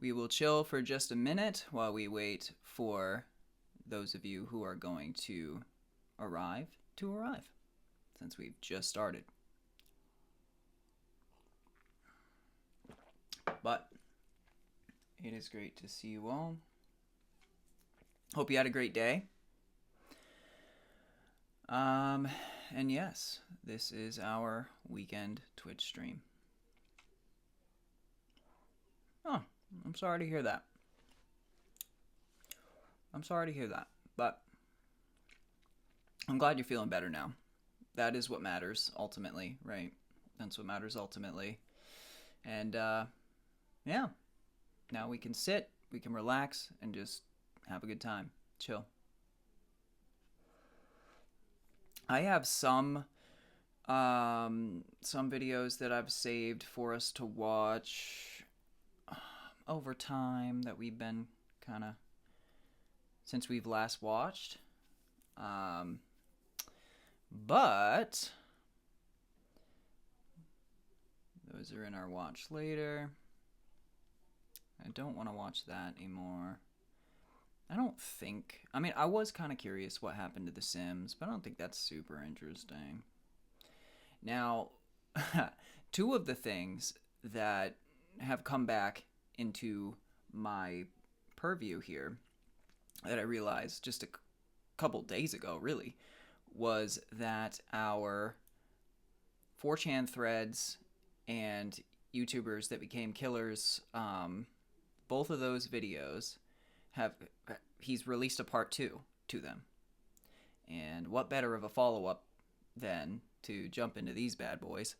We will chill for just a minute while we wait for those of you who are going to arrive, since we've just started. But it is great to see you all. Hope you had a great day. And yes, this is our weekend Twitch stream. Oh, I'm sorry to hear that. But I'm glad you're feeling better now. That is what matters ultimately, right? That's what matters ultimately. And yeah, now we can sit, we can relax, and just have a good time. Chill. I have some videos that I've saved for us to watch over time that we've been kind of since we've last watched. But those are in our watch later. I don't want to watch that anymore. I don't think... I mean, I was kind of curious what happened to The Sims, but I don't think that's super interesting. Now, two of the things that have come back into my purview here that I realized just a couple days ago, really, was that our 4chan threads and YouTubers that became killers, both of those videos he's released a part 2 to them. And what better of a follow-up than to jump into these bad boys.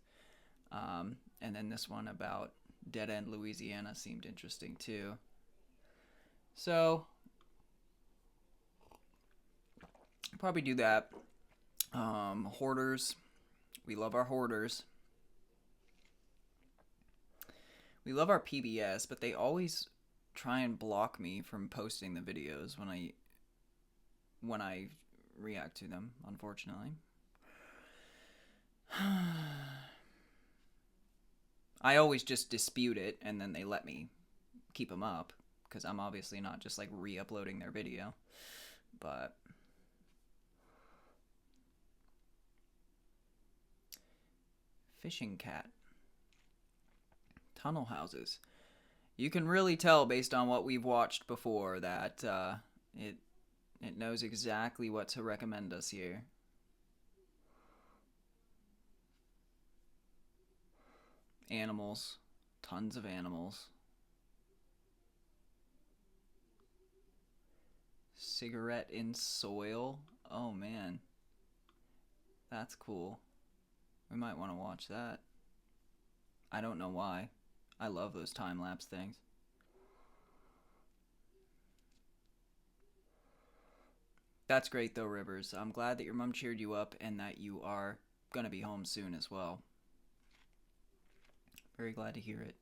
And then this one about Dead End Louisiana seemed interesting too. So probably do that. Hoarders. We love our hoarders. We love our PBS, but they always try and block me from posting the videos when I react to them, unfortunately. I always just dispute it, and then they let me keep them up, because I'm obviously not just like re-uploading their video. But fishing cat. Tunnel houses. You can really tell based on what we've watched before that it knows exactly what to recommend us here. Animals. Tons of animals. Cigarette in soil. Oh man. That's cool. We might want to watch that. I don't know why. I love those time-lapse things. That's great though, Rivers. I'm glad that your mom cheered you up and that you are gonna be home soon as well. Very glad to hear it.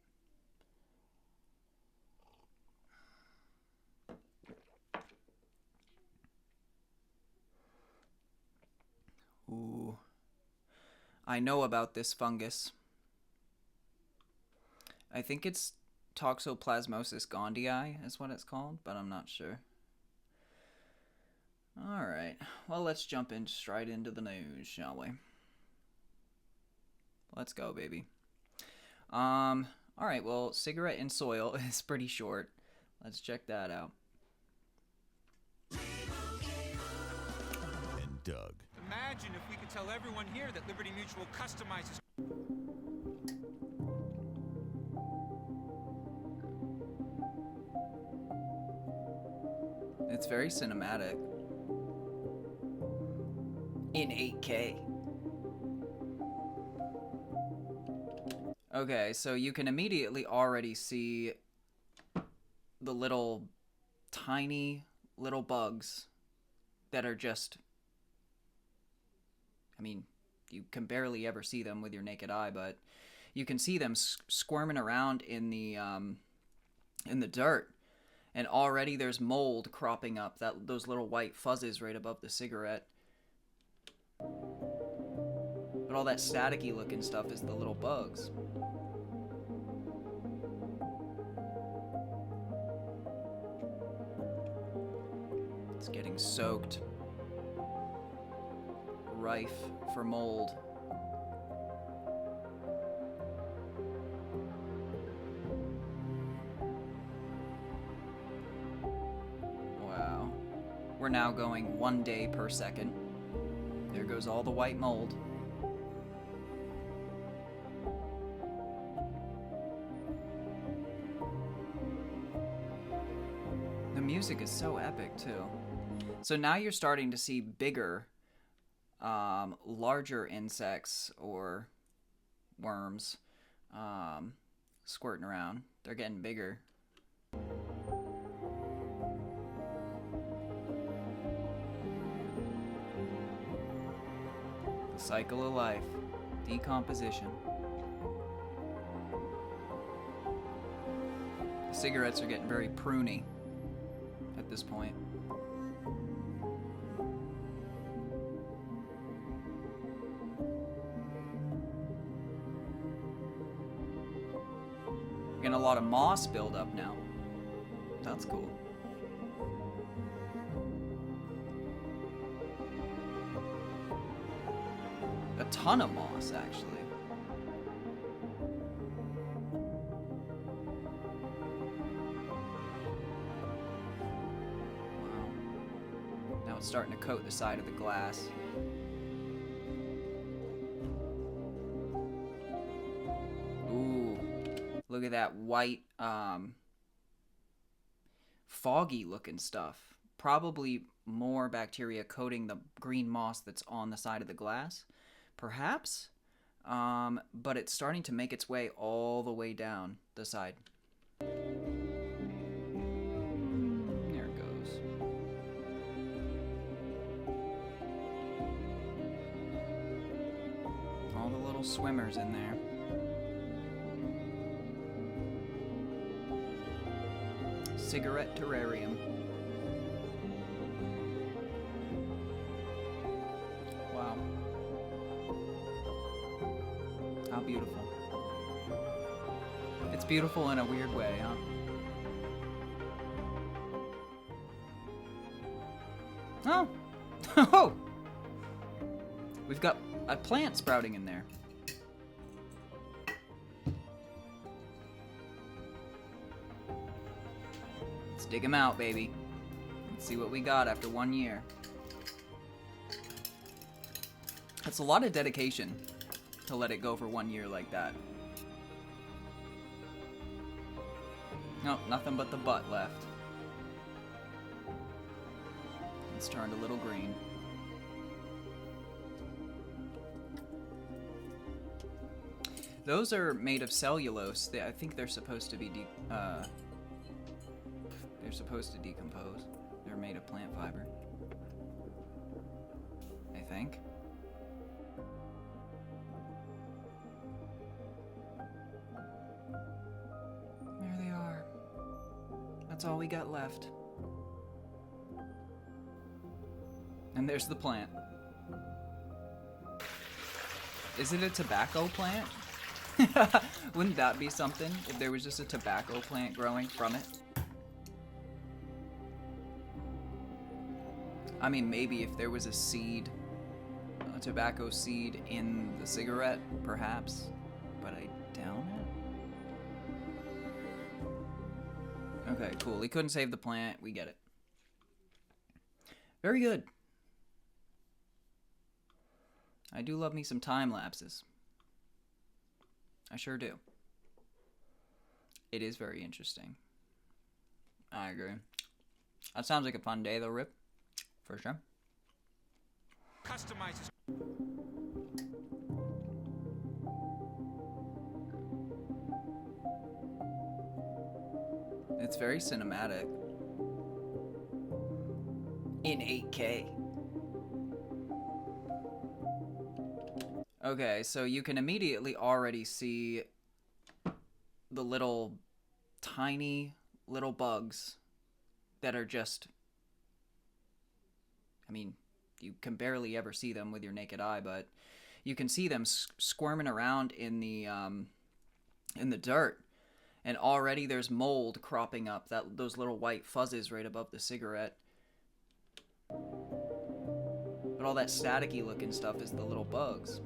Ooh. I know about this fungus. I think it's Toxoplasmosis gondii is what it's called, but I'm not sure. Alright, well let's jump in straight into the news, shall we? Let's go, baby. Alright, well, cigarette in soil is pretty short. Let's check that out. And Doug. Imagine if we could tell everyone here that Liberty Mutual customizes... It's very cinematic. In 8K. Okay, so you can immediately already see the little tiny little bugs that are just... I mean, you can barely ever see them with your naked eye, but you can see them squirming around in the dirt. And already there's mold cropping up, those little white fuzzes right above the cigarette. But all that staticky looking stuff is the little bugs. It's getting soaked. Rife for mold. Wow. We're now going 1 day per second. There goes all the white mold. The music is so epic too. So now you're starting to see bigger, larger insects or worms squirting around. They're getting bigger. The cycle of life. Decomposition. The cigarettes are getting very pruny at this point. Getting a lot of moss build up now. That's cool. A ton of moss, actually. Wow. Now it's starting to coat the side of the glass. Ooh. Look at that white, foggy looking stuff. Probably more bacteria coating the green moss that's on the side of the glass. Perhaps, but it's starting to make its way all the way down the side. There it goes. All the little swimmers in there. Cigarette terrarium. Wow. How beautiful. It's beautiful in a weird way, huh? Oh! Oh! We've got a plant sprouting in there. Let's dig him out, baby. Let's see what we got after 1 year. That's a lot of dedication to let it go for 1 year like that. Nope, nothing but the butt left. It's turned a little green. Those are made of cellulose. I think they're supposed to be they're supposed to decompose. They're made of plant fiber, I think. There they are. That's all we got left. And there's the plant. Is it a tobacco plant? Wouldn't that be something if there was just a tobacco plant growing from it? I mean, maybe if there was a seed, a tobacco seed in the cigarette, perhaps, but I doubt it. Okay, cool. He couldn't save the plant. We get it. Very good. I do love me some time lapses. I sure do. It is very interesting. I agree. That sounds like a fun day, though, Rip. For sure. Customizes. It's very cinematic. In 8K. Okay, so you can immediately already see the little tiny little bugs that are just, I mean, you can barely ever see them with your naked eye, but you can see them squirming around in the dirt, and already there's mold cropping up, those little white fuzzes right above the cigarette. But all that staticky looking stuff is the little bugs.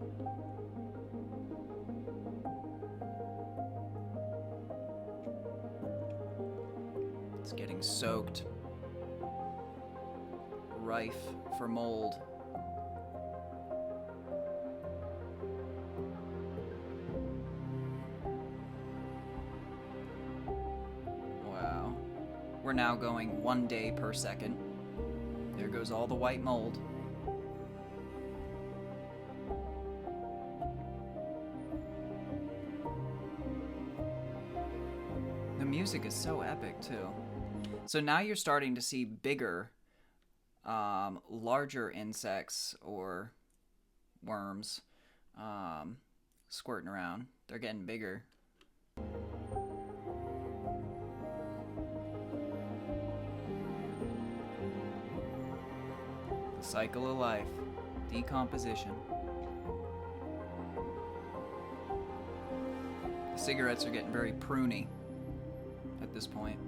It's getting soaked. Rife for mold. Wow. We're now going 1 day per second. There goes all the white mold. The music is so epic too. So now you're starting to see bigger, larger insects or worms squirting around. They're getting bigger. The cycle of life. Decomposition. The cigarettes are getting very pruny at this point.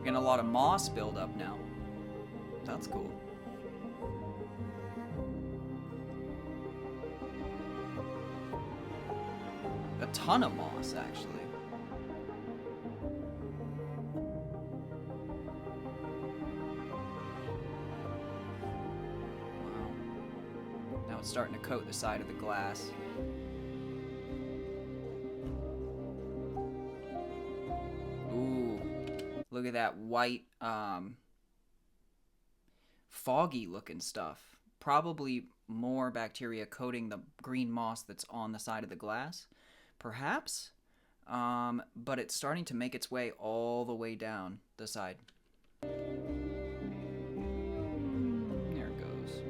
Getting a lot of moss buildup now. That's cool. A ton of moss, actually. Wow. Now it's starting to coat the side of the glass. Ooh. Look at that white, foggy looking stuff. Probably more bacteria coating the green moss that's on the side of the glass. Perhaps, but it's starting to make its way all the way down the side. There it goes.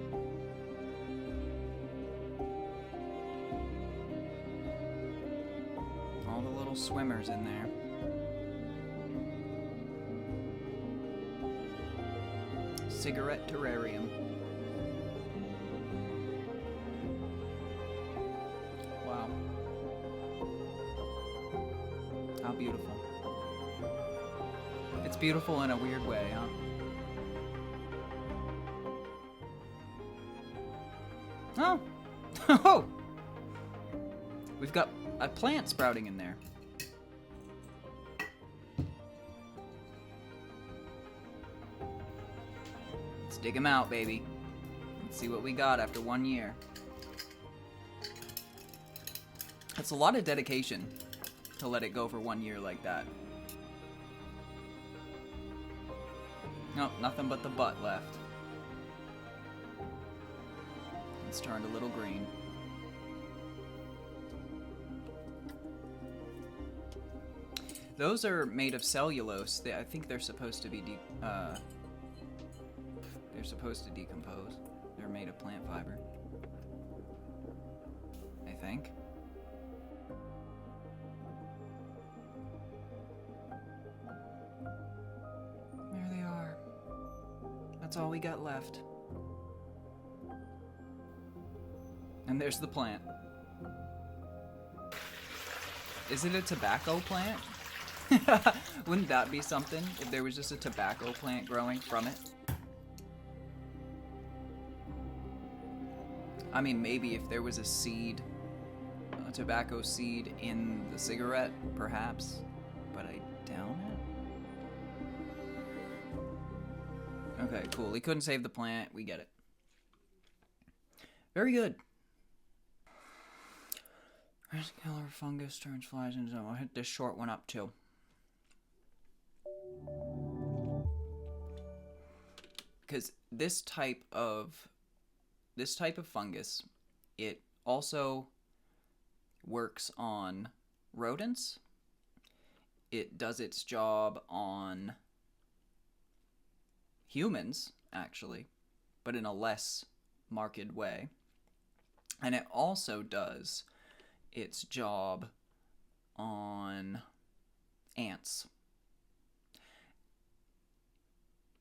All the little swimmers in there. Cigarette terrarium. Wow. How beautiful. It's beautiful in a weird way, huh? Oh! Oh! We've got a plant sprouting in there. Let's dig him out, baby. Let's see what we got after 1 year. That's a lot of dedication to let it go for 1 year like that. Nope, nothing but the butt left. It's turned a little green. Those are made of cellulose. I think they're supposed to be they're supposed to decompose. They're made of plant fiber, I think. There they are. That's all we got left. And there's the plant. Is it a tobacco plant? Wouldn't that be something if there was just a tobacco plant growing from it? I mean, maybe if there was a seed, a tobacco seed in the cigarette, perhaps, but I doubt it. Okay, cool. He couldn't save the plant. We get it. Very good. Killer fungus turns flies into... I'll hit this short one up too. Because this type of fungus, it also works on rodents. It does its job on humans, actually, but in a less marked way. And it also does its job on ants.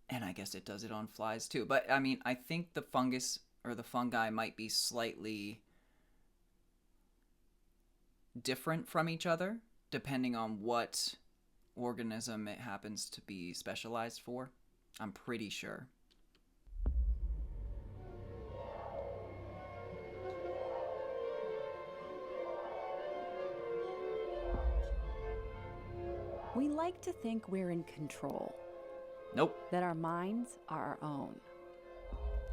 And I guess it does it on flies too. But I mean, I think the fungus or the fungi might be slightly different from each other depending on what organism it happens to be specialized for. I'm pretty sure. We like to think we're in control, Nope. that our minds are our own.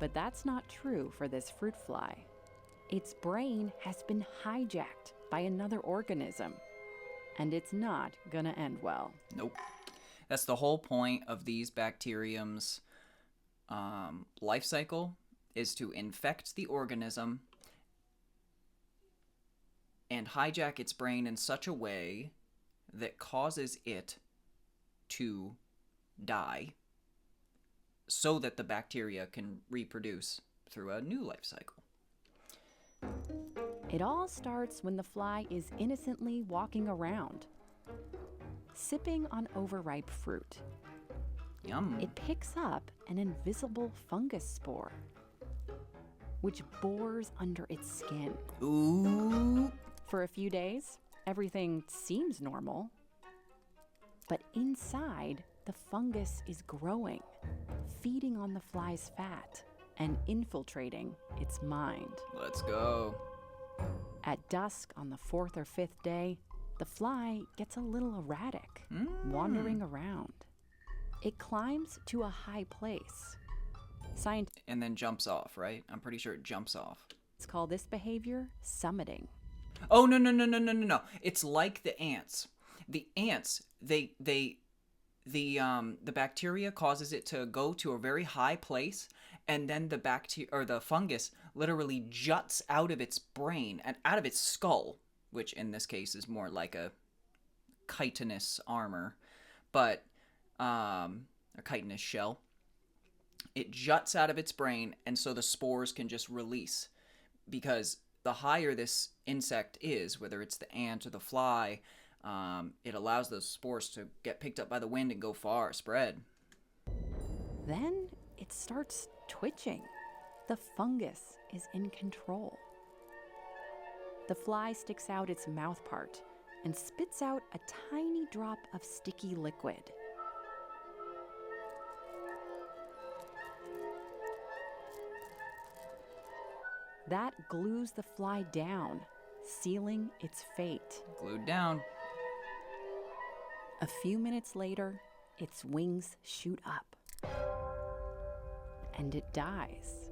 But that's not true for this fruit fly. Its brain has been hijacked by another organism, and it's not gonna end well. Nope. That's the whole point of these bacteriums' life cycle, is to infect the organism and hijack its brain in such a way that causes it to die so that the bacteria can reproduce through a new life cycle. It all starts when the fly is innocently walking around, sipping on overripe fruit. Yum. It picks up an invisible fungus spore, which bores under its skin. Ooh. For a few days, everything seems normal. But inside, the fungus is growing, feeding on the fly's fat and infiltrating its mind. Let's go. At dusk on the 4th or 5th day, the fly gets a little erratic, wandering around. It climbs to a high place. Scientists And then jumps off, right? I'm pretty sure it jumps off. call this behavior summiting. Oh, no. It's like the ants. The ants, the bacteria causes it to go to a very high place, and then the bacteria or the fungus literally juts out of its brain and out of its skull, which in this case is more like a chitinous armor, but a chitinous shell. It juts out of its brain, and so the spores can just release, because the higher this insect is, whether it's the ant or the fly, it allows those spores to get picked up by the wind and go far, spread. Then it starts twitching. The fungus is in control. The fly sticks out its mouth part and spits out a tiny drop of sticky liquid. That glues the fly down, sealing its fate. Glued down. A few minutes later, its wings shoot up, and it dies.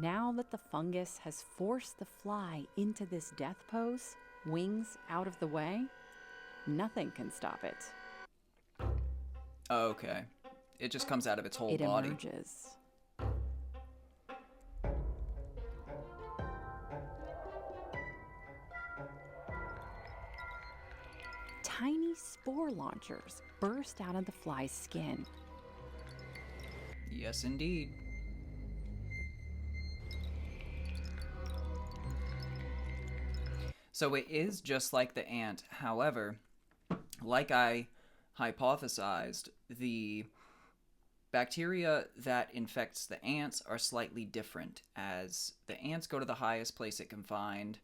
Now that the fungus has forced the fly into this death pose, wings out of the way, nothing can stop it. Okay. It just comes out of its whole It body. emerges. Tiny spore launchers burst out of the fly's skin. Yes, indeed. So it is just like the ant. However, like I hypothesized, the bacteria that infects the ants are slightly different. As the ants go to the highest place it can find,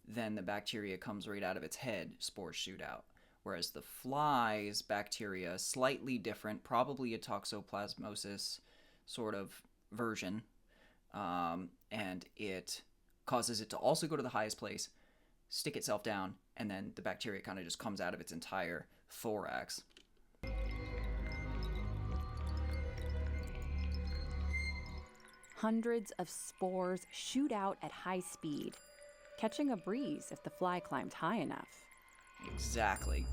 then the bacteria comes right out of its head, spores shoot out. Whereas the fly's bacteria, slightly different, probably a toxoplasmosis sort of version, and it causes it to also go to the highest place, stick itself down, and then the bacteria kind of just comes out of its entire thorax. Hundreds of spores shoot out at high speed, catching a breeze if the fly climbed high enough. Exactly.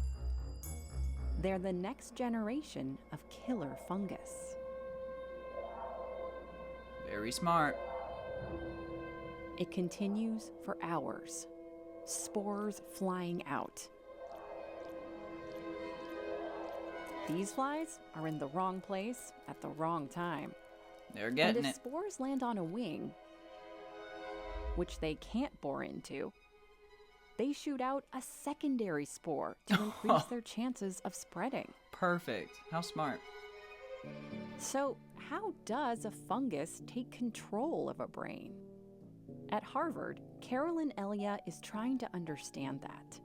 They're the next generation of killer fungus. Very smart. It continues for hours, spores flying out. These flies are in the wrong place at the wrong time. They're getting and if it. spores land on a wing, which they can't bore into, they shoot out a secondary spore to increase their chances of spreading. Perfect. How smart. So, how does a fungus take control of a brain? At Harvard, Carolyn Elia is trying to understand that.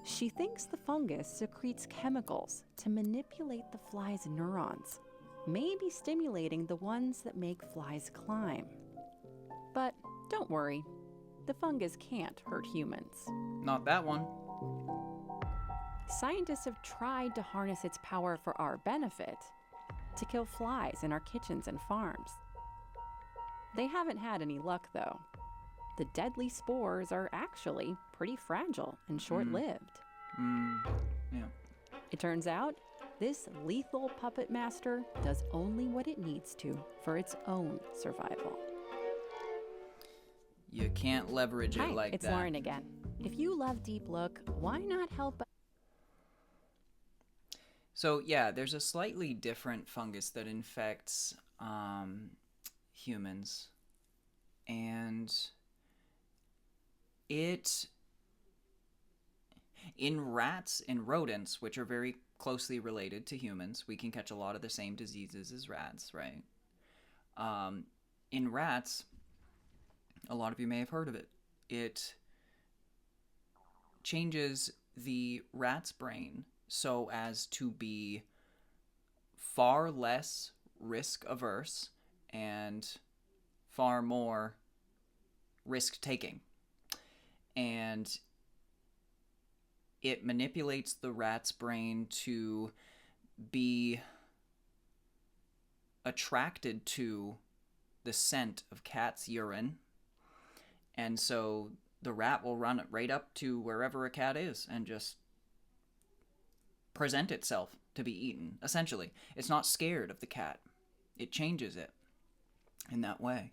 She thinks the fungus secretes chemicals to manipulate the fly's neurons, maybe stimulating the ones that make flies climb. But don't worry, the fungus can't hurt humans. Not that one. Scientists have tried to harness its power for our benefit, to kill flies in our kitchens and farms. They haven't had any luck, though. The deadly spores are actually pretty fragile and short-lived. Yeah. It turns out, this lethal puppet master does only what it needs to for its own survival. You can't leverage it Hi, like it's that. Lauren again. If you love Deep Look, why not help? So yeah, there's a slightly different fungus that infects humans, and it in rats and rodents, which are very closely related to humans, we can catch a lot of the same diseases as rats, right? In rats, a lot of you may have heard of it. It changes the rat's brain so as to be far less risk averse and far more risk taking. And it manipulates the rat's brain to be attracted to the scent of cat's urine. And so the rat will run it right up to wherever a cat is and just present itself to be eaten, essentially. It's not scared of the cat. It changes it in that way.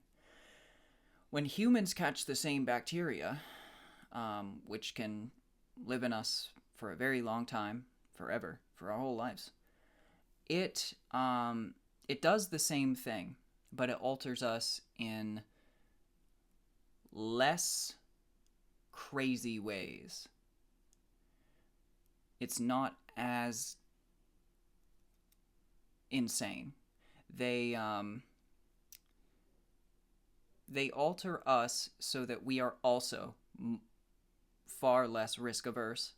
When humans catch the same bacteria, which can live in us for a very long time, forever, for our whole lives, it does the same thing, but it alters us in less crazy ways. It's not as insane. They alter us so that we are also far less risk averse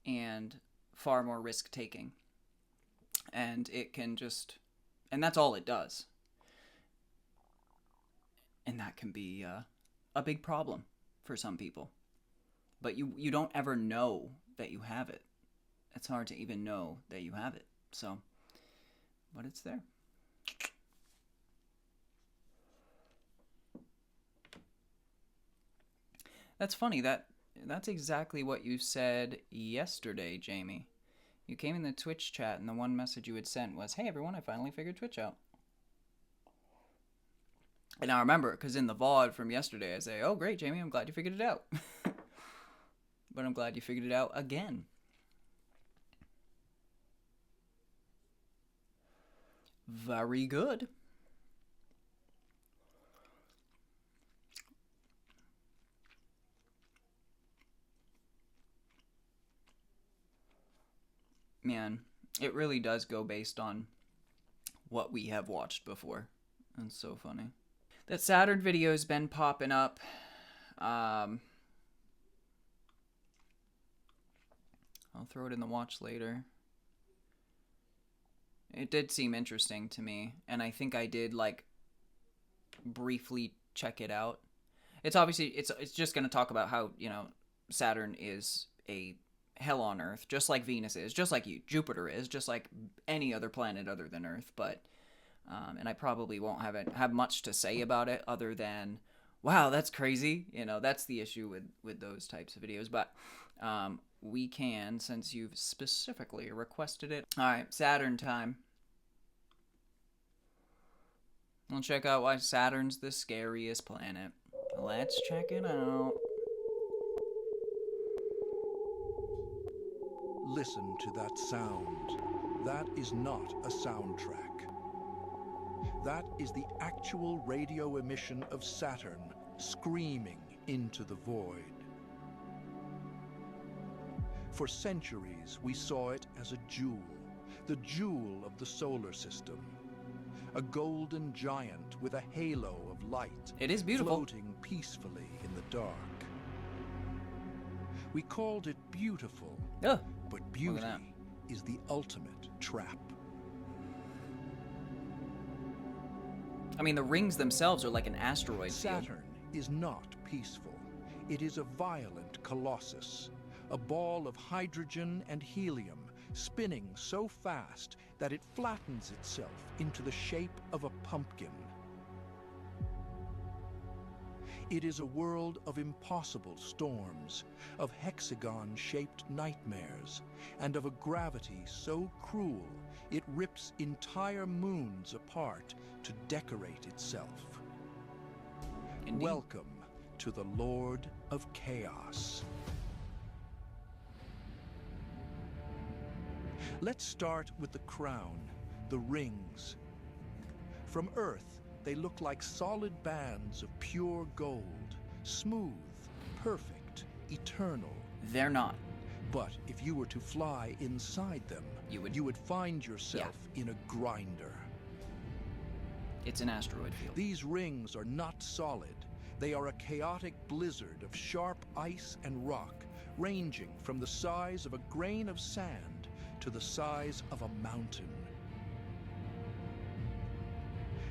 and far more risk taking. And it can just, and that's all it does. And that can be a big problem for some people. But you don't ever know that you have it. It's hard to even know that you have it. So, but it's there. That's funny. That's exactly what you said yesterday, Jamie. You came in the Twitch chat and the one message you had sent was, "Hey everyone, I finally figured Twitch out." And I remember, because in the VOD from yesterday, I say, "Oh great, Jamie, I'm glad you figured it out." But I'm glad you figured it out again. Very good. Man, it really does go based on what we have watched before. That's so funny. That Saturn video has been popping up. I'll throw it in the watch later. It did seem interesting to me, and I think I did like briefly check it out. It's obviously it's just going to talk about how, you know, Saturn is a hell on Earth, just like Venus is, just like Jupiter is, just like any other planet other than Earth. But and I probably won't have much to say about it other than, wow, that's crazy. You know, that's the issue with those types of videos. But we can, since you've specifically requested it. All right, Saturn time. We'll check out why Saturn's the scariest planet. Let's check it out. Listen to that sound. That is not a soundtrack. That is the actual radio emission of Saturn screaming into the void. For centuries, we saw it as a jewel, the jewel of the solar system. a golden giant with a halo of light. It is beautiful. Floating peacefully in the dark. We called it beautiful, Oh, but look beauty at that. is the ultimate trap. I mean, the rings themselves are like an asteroid field. Saturn is not peaceful. It is a violent colossus, a ball of hydrogen and helium spinning so fast that it flattens itself into the shape of a pumpkin. It is a world of impossible storms, of hexagon-shaped nightmares, and of a gravity so cruel it rips entire moons apart to decorate itself. Indeed. Welcome to the Lord of Chaos. Let's start with the crown, the rings. From Earth, they look like solid bands of pure gold, smooth, perfect, eternal. They're not. But if you were to fly inside them, You would- find yourself in a grinder. It's an asteroid field. These rings are not solid. They are a chaotic blizzard of sharp ice and rock, ranging from the size of a grain of sand to the size of a mountain.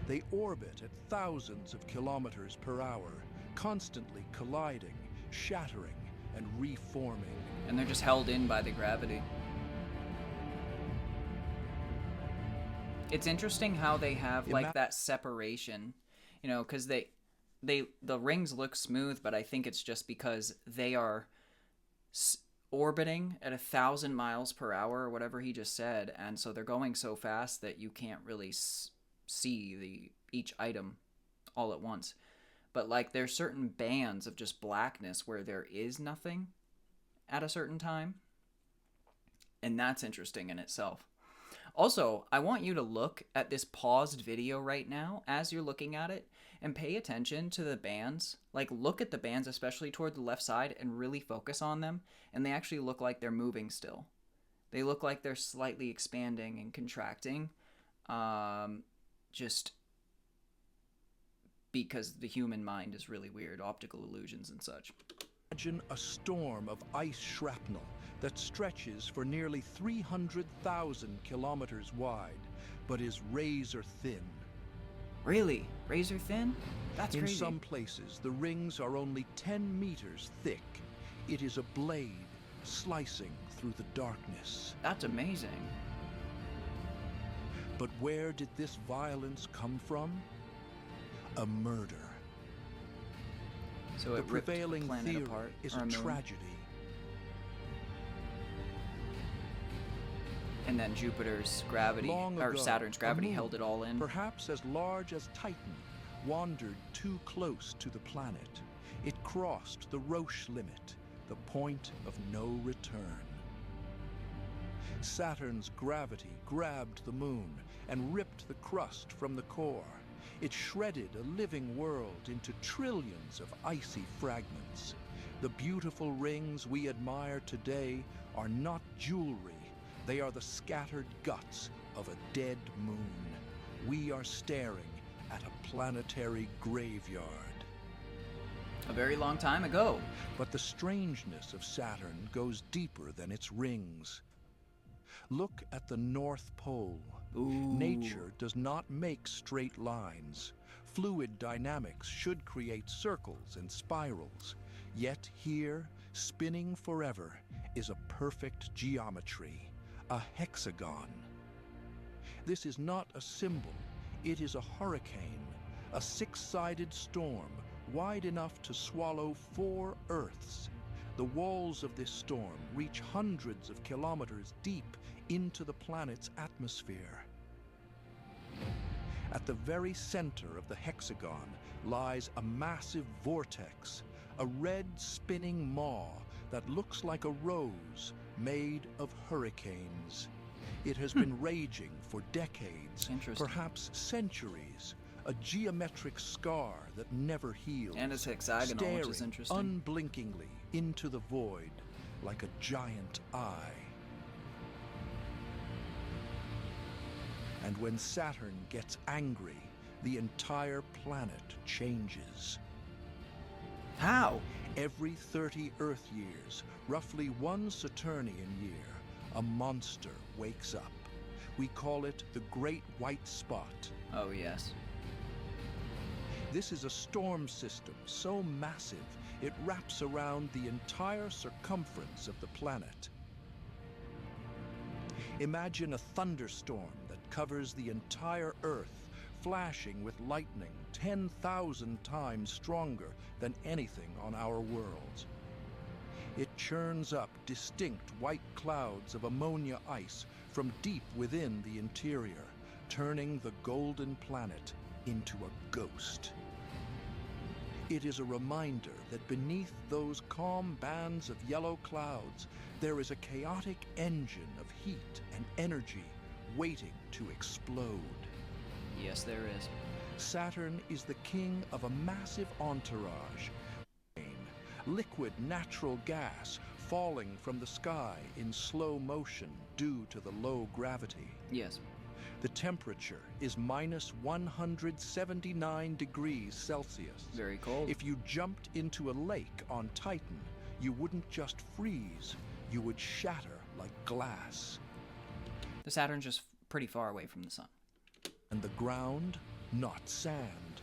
They orbit at thousands of kilometers per hour, constantly colliding, shattering, and reforming. And they're just held in by the gravity. It's interesting how they have like that separation, you know, because the rings look smooth, but I think it's just because they are orbiting at 1,000 miles per hour or whatever he just said, and so they're going so fast that you can't really see each item all at once. But like there's certain bands of just blackness where there is nothing at a certain time, and that's interesting in itself. Also, I want you to look at this paused video right now as you're looking at it and pay attention to the bands. Like, look at the bands, especially toward the left side, and really focus on them. And they actually look like they're moving still. They look like they're slightly expanding and contracting. Just because the human mind is really weird, optical illusions and such. Imagine a storm of ice shrapnel that stretches for nearly 300,000 kilometers wide, but is razor thin. Really? Razor thin? That's In crazy. some places, the rings are only 10 meters thick. It is a blade slicing through the darkness. That's amazing. But where did this violence come from? A murder. So The it ripped the prevailing planet theory apart. is or a moon. tragedy. And then Jupiter's gravity, Long or ago, Saturn's a gravity moon, held it all in. Perhaps as large as Titan, wandered too close to the planet. It crossed the Roche limit, the point of no return. Saturn's gravity grabbed the moon and ripped the crust from the core. It shredded a living world into trillions of icy fragments. The beautiful rings we admire today are not jewelry. They are the scattered guts of a dead moon. We are staring at a planetary graveyard. A very long time ago. But the strangeness of Saturn goes deeper than its rings. Look at the North Pole. Ooh. Nature does not make straight lines. Fluid dynamics should create circles and spirals. Yet here, spinning forever, is a perfect geometry, a hexagon. This is not a symbol. It is a hurricane, a six-sided storm wide enough to swallow 4 Earths. The walls of this storm reach hundreds of kilometers deep into the planet's atmosphere. At the very center of the hexagon lies a massive vortex, a red spinning maw that looks like a rose made of hurricanes. It has been raging for decades, Interesting. perhaps centuries, a geometric scar that never heals. And it's hexagonal, which is staring interesting. unblinkingly into the void like a giant eye. And when Saturn gets angry, the entire planet changes. How? Every 30 Earth years, roughly 1 Saturnian year, a monster wakes up. We call it the Great White Spot. Oh, yes. This is a storm system so massive it wraps around the entire circumference of the planet. Imagine a thunderstorm that covers the entire Earth, flashing with lightning 10,000 times stronger than anything on our worlds. It churns up distinct white clouds of ammonia ice from deep within the interior, turning the golden planet into a ghost. It is a reminder that beneath those calm bands of yellow clouds, there is a chaotic engine of heat and energy waiting to explode. Yes, there is. Saturn is the king of a massive entourage. Liquid natural gas falling from the sky in slow motion due to the low gravity. Yes. The temperature is minus 179 degrees Celsius. Very cold. If you jumped into a lake on Titan, you wouldn't just freeze, you would shatter like glass. The Saturn's just pretty far away from the sun. And the ground, not sand.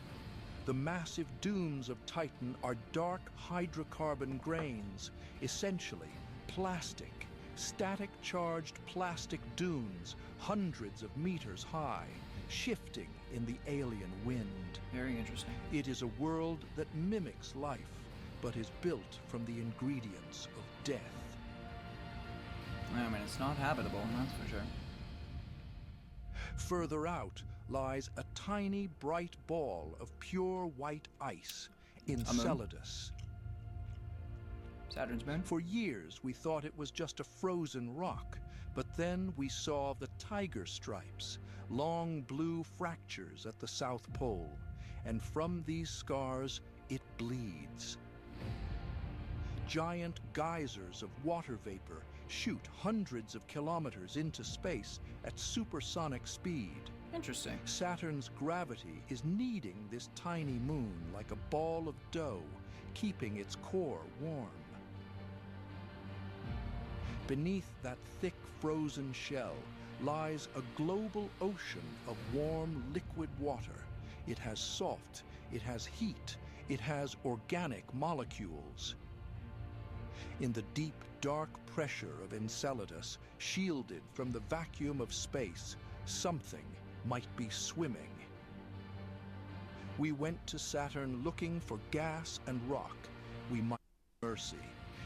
The massive dunes of Titan are dark hydrocarbon grains, essentially plastic, static-charged plastic dunes, hundreds of meters high, shifting in the alien wind. Very interesting. It is a world that mimics life, but is built from the ingredients of death. I mean, it's not habitable, that's for sure. Further out lies a tiny bright ball of pure white ice, Enceladus. Saturn's moon? For years we thought it was just a frozen rock, but then we saw the tiger stripes, long blue fractures at the South Pole, and from these scars it bleeds. Giant geysers of water vapor shoot hundreds of kilometers into space at supersonic speed. Interesting. Saturn's gravity is kneading this tiny moon like a ball of dough, keeping its core warm. Beneath that thick frozen shell lies a global ocean of warm liquid water. It has salt, it has heat, it has organic molecules. In the deep, dark pressure of Enceladus, shielded from the vacuum of space, something might be swimming. We went to Saturn looking for gas and rock. We might mercy.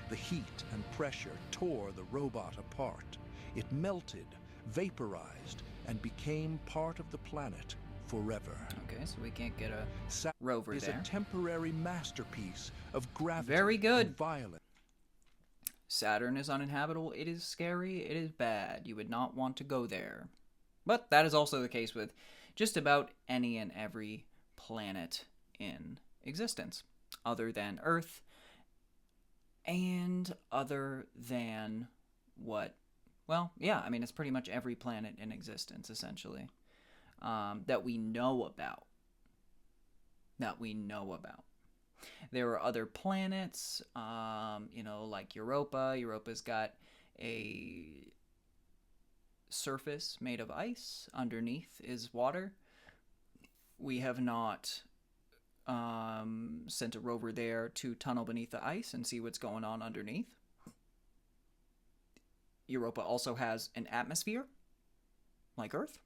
The heat and pressure tore the robot apart. It melted, vaporized, and became part of the planet forever. Okay, so we can't get a Saturn rover is there. a temporary masterpiece of gravity Very good. and violence. Saturn is uninhabitable. It is scary. It is bad. You would not want to go there. But that is also the case with just about any and every planet in existence, other than Earth, and other than what? Well, yeah, I mean, it's pretty much every planet in existence, essentially, that we know about. There are other planets, like Europa. Europa's got a surface made of ice. Underneath is water. We have not sent a rover there to tunnel beneath the ice and see what's going on underneath. Europa also has an atmosphere, like Earth.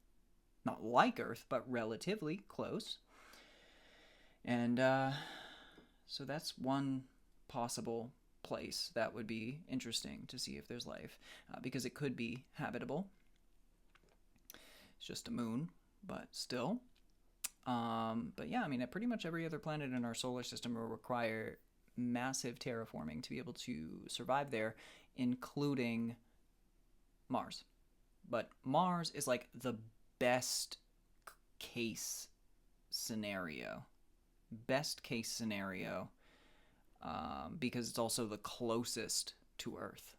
Not like Earth, but relatively close. And so that's one possible place that would be interesting to see if there's life, because it could be habitable. It's just a moon, but still. But yeah, I mean, pretty much every other planet in our solar system will require massive terraforming to be able to survive there, including Mars. But Mars is like the best case scenario. Because it's also the closest to Earth.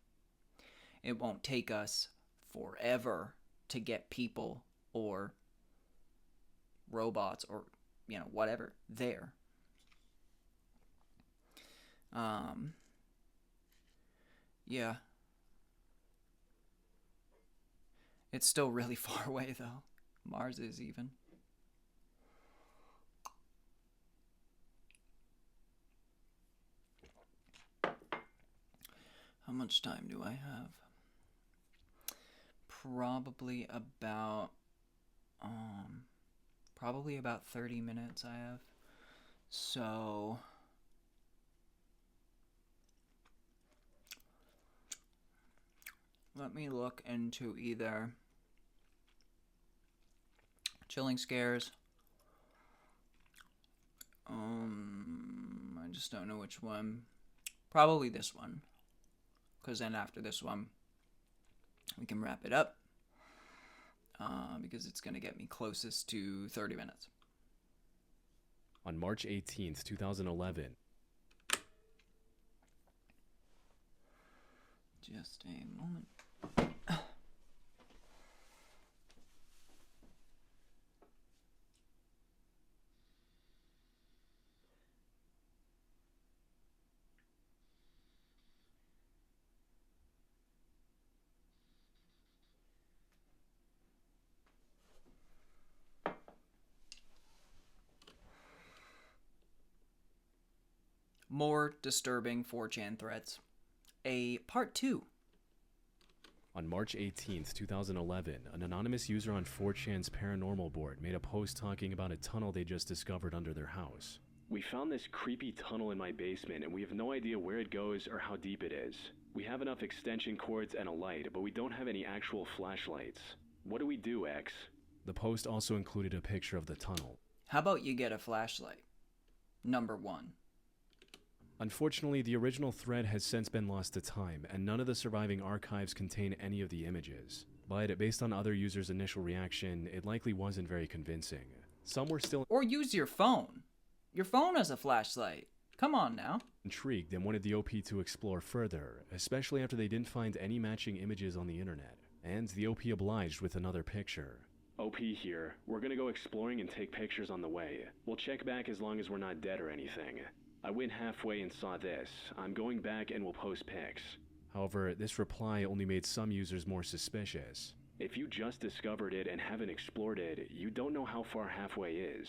It won't take us forever to get people or robots or, whatever there. Yeah. It's still really far away, though. Mars is even. How much time do I have? Probably about 30 minutes I have. So let me look into either Chilling Scares. I just don't know which one. Probably this one. Because then after this one, we can wrap it up. Because it's going to get me closest to 30 minutes. On March 18th, 2011. Just a moment. More disturbing 4chan threads. A part 2. On March 18th, 2011, an anonymous user on 4chan's paranormal board made a post talking about a tunnel they just discovered under their house. We found this creepy tunnel in my basement, and we have no idea where it goes or how deep it is. We have enough extension cords and a light, but we don't have any actual flashlights. What do we do, X? The post also included a picture of the tunnel. How about you get a flashlight? Number 1. Unfortunately, the original thread has since been lost to time, and none of the surviving archives contain any of the images. But based on other users' initial reaction, it likely wasn't very convincing. Some were still Or use your phone. Your phone has a flashlight. Come on now. Intrigued and wanted the OP to explore further, especially after they didn't find any matching images on the internet. And the OP obliged with another picture. OP here. We're gonna go exploring and take pictures on the way. We'll check back as long as we're not dead or anything. I went halfway and saw this. I'm going back and will post pics. However, this reply only made some users more suspicious. If you just discovered it and haven't explored it, you don't know how far halfway is.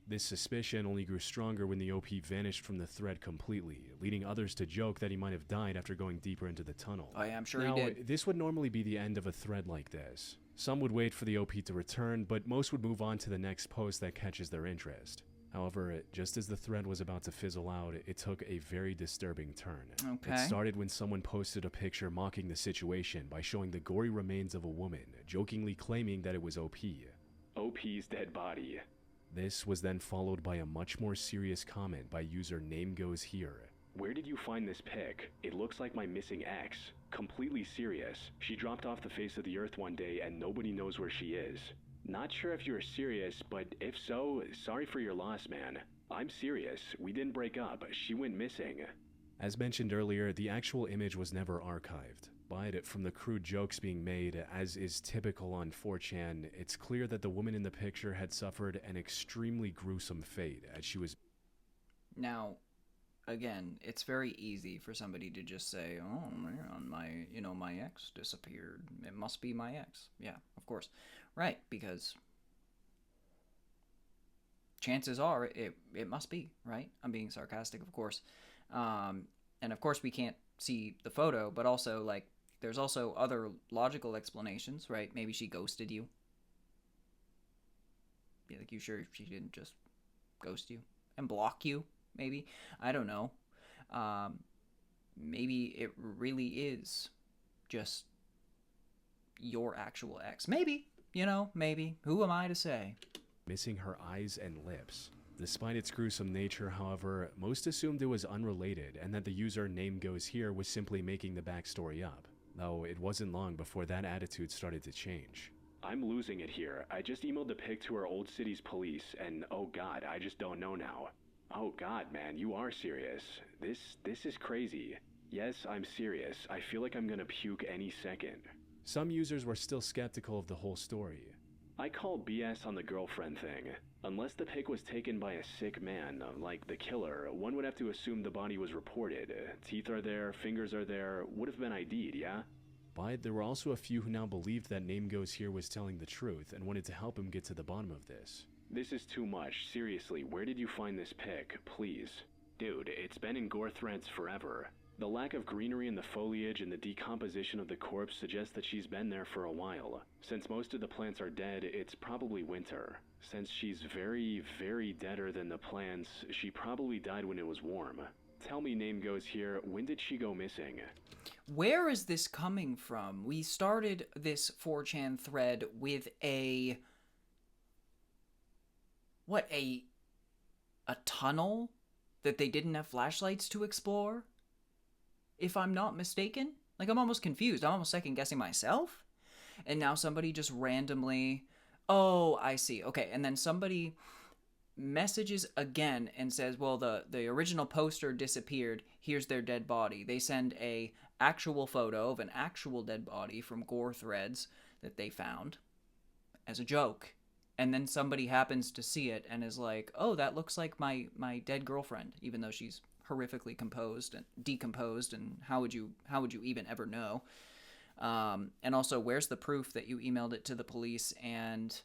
This suspicion only grew stronger when the OP vanished from the thread completely, leading others to joke that he might have died after going deeper into the tunnel. Oh yeah, I'm sure Now, he did. This would normally be the end of a thread like this. Some would wait for the OP to return, but most would move on to the next post that catches their interest. However, just as the thread was about to fizzle out, it took a very disturbing turn. Okay. It started when someone posted a picture mocking the situation by showing the gory remains of a woman, jokingly claiming that it was OP. OP's dead body. This was then followed by a much more serious comment by user Name Goes Here. Where did you find this pic? It looks like my missing ex. Completely serious. She dropped off the face of the earth one day and nobody knows where she is. Not sure if you're serious, but if so, sorry for your loss, man. I'm serious. We didn't break up. She went missing. As mentioned earlier, the actual image was never archived. But from the crude jokes being made, as is typical on 4chan, it's clear that the woman in the picture had suffered an extremely gruesome fate as she was... Now, again, it's very easy for somebody to just say, oh man, my ex disappeared. It must be my ex. Yeah, of course. Right, because chances are it must be, right? I'm being sarcastic, of course. And of course we can't see the photo, but also, like, there's also other logical explanations, right? Maybe she ghosted you. Yeah, like, you sure she didn't just ghost you and block you? Maybe. I don't know. Maybe it really is just your actual ex. Maybe. Maybe. Who am I to say? Missing her eyes and lips. Despite its gruesome nature, however, most assumed it was unrelated and that the user Name Goes Here was simply making the backstory up. Though it wasn't long before that attitude started to change. I'm losing it here. I just emailed the pic to our old city's police and oh god, I just don't know now. Oh god, man, you are serious. This is crazy. Yes, I'm serious. I feel like I'm gonna puke any second. Some users were still skeptical of the whole story. I call BS on the girlfriend thing. Unless the pic was taken by a sick man, like the killer, one would have to assume the body was reported. Teeth are there, fingers are there, would have been ID'd, yeah? But there were also a few who now believed that Name Goes Here was telling the truth and wanted to help him get to the bottom of this. This is too much. Seriously, where did you find this pic? Please. Dude, it's been in gore threads forever. The lack of greenery in the foliage and the decomposition of the corpse suggests that she's been there for a while. Since most of the plants are dead, it's probably winter. Since she's very, very deader than the plants, she probably died when it was warm. Tell me, Name Goes Here, when did she go missing? Where is this coming from? We started this 4chan thread with a tunnel that they didn't have flashlights to explore? If I'm not mistaken? Like, I'm almost confused. I'm almost second guessing myself. And now somebody just randomly, oh, I see. Okay, and then somebody messages again and says, well, the original poster disappeared. Here's their dead body. They send a actual photo of an actual dead body from gore threads that they found as a joke. And then somebody happens to see it and is like, oh, that looks like my dead girlfriend, even though she's horrifically decomposed, and how would you even ever know? And also, where's the proof that you emailed it to the police and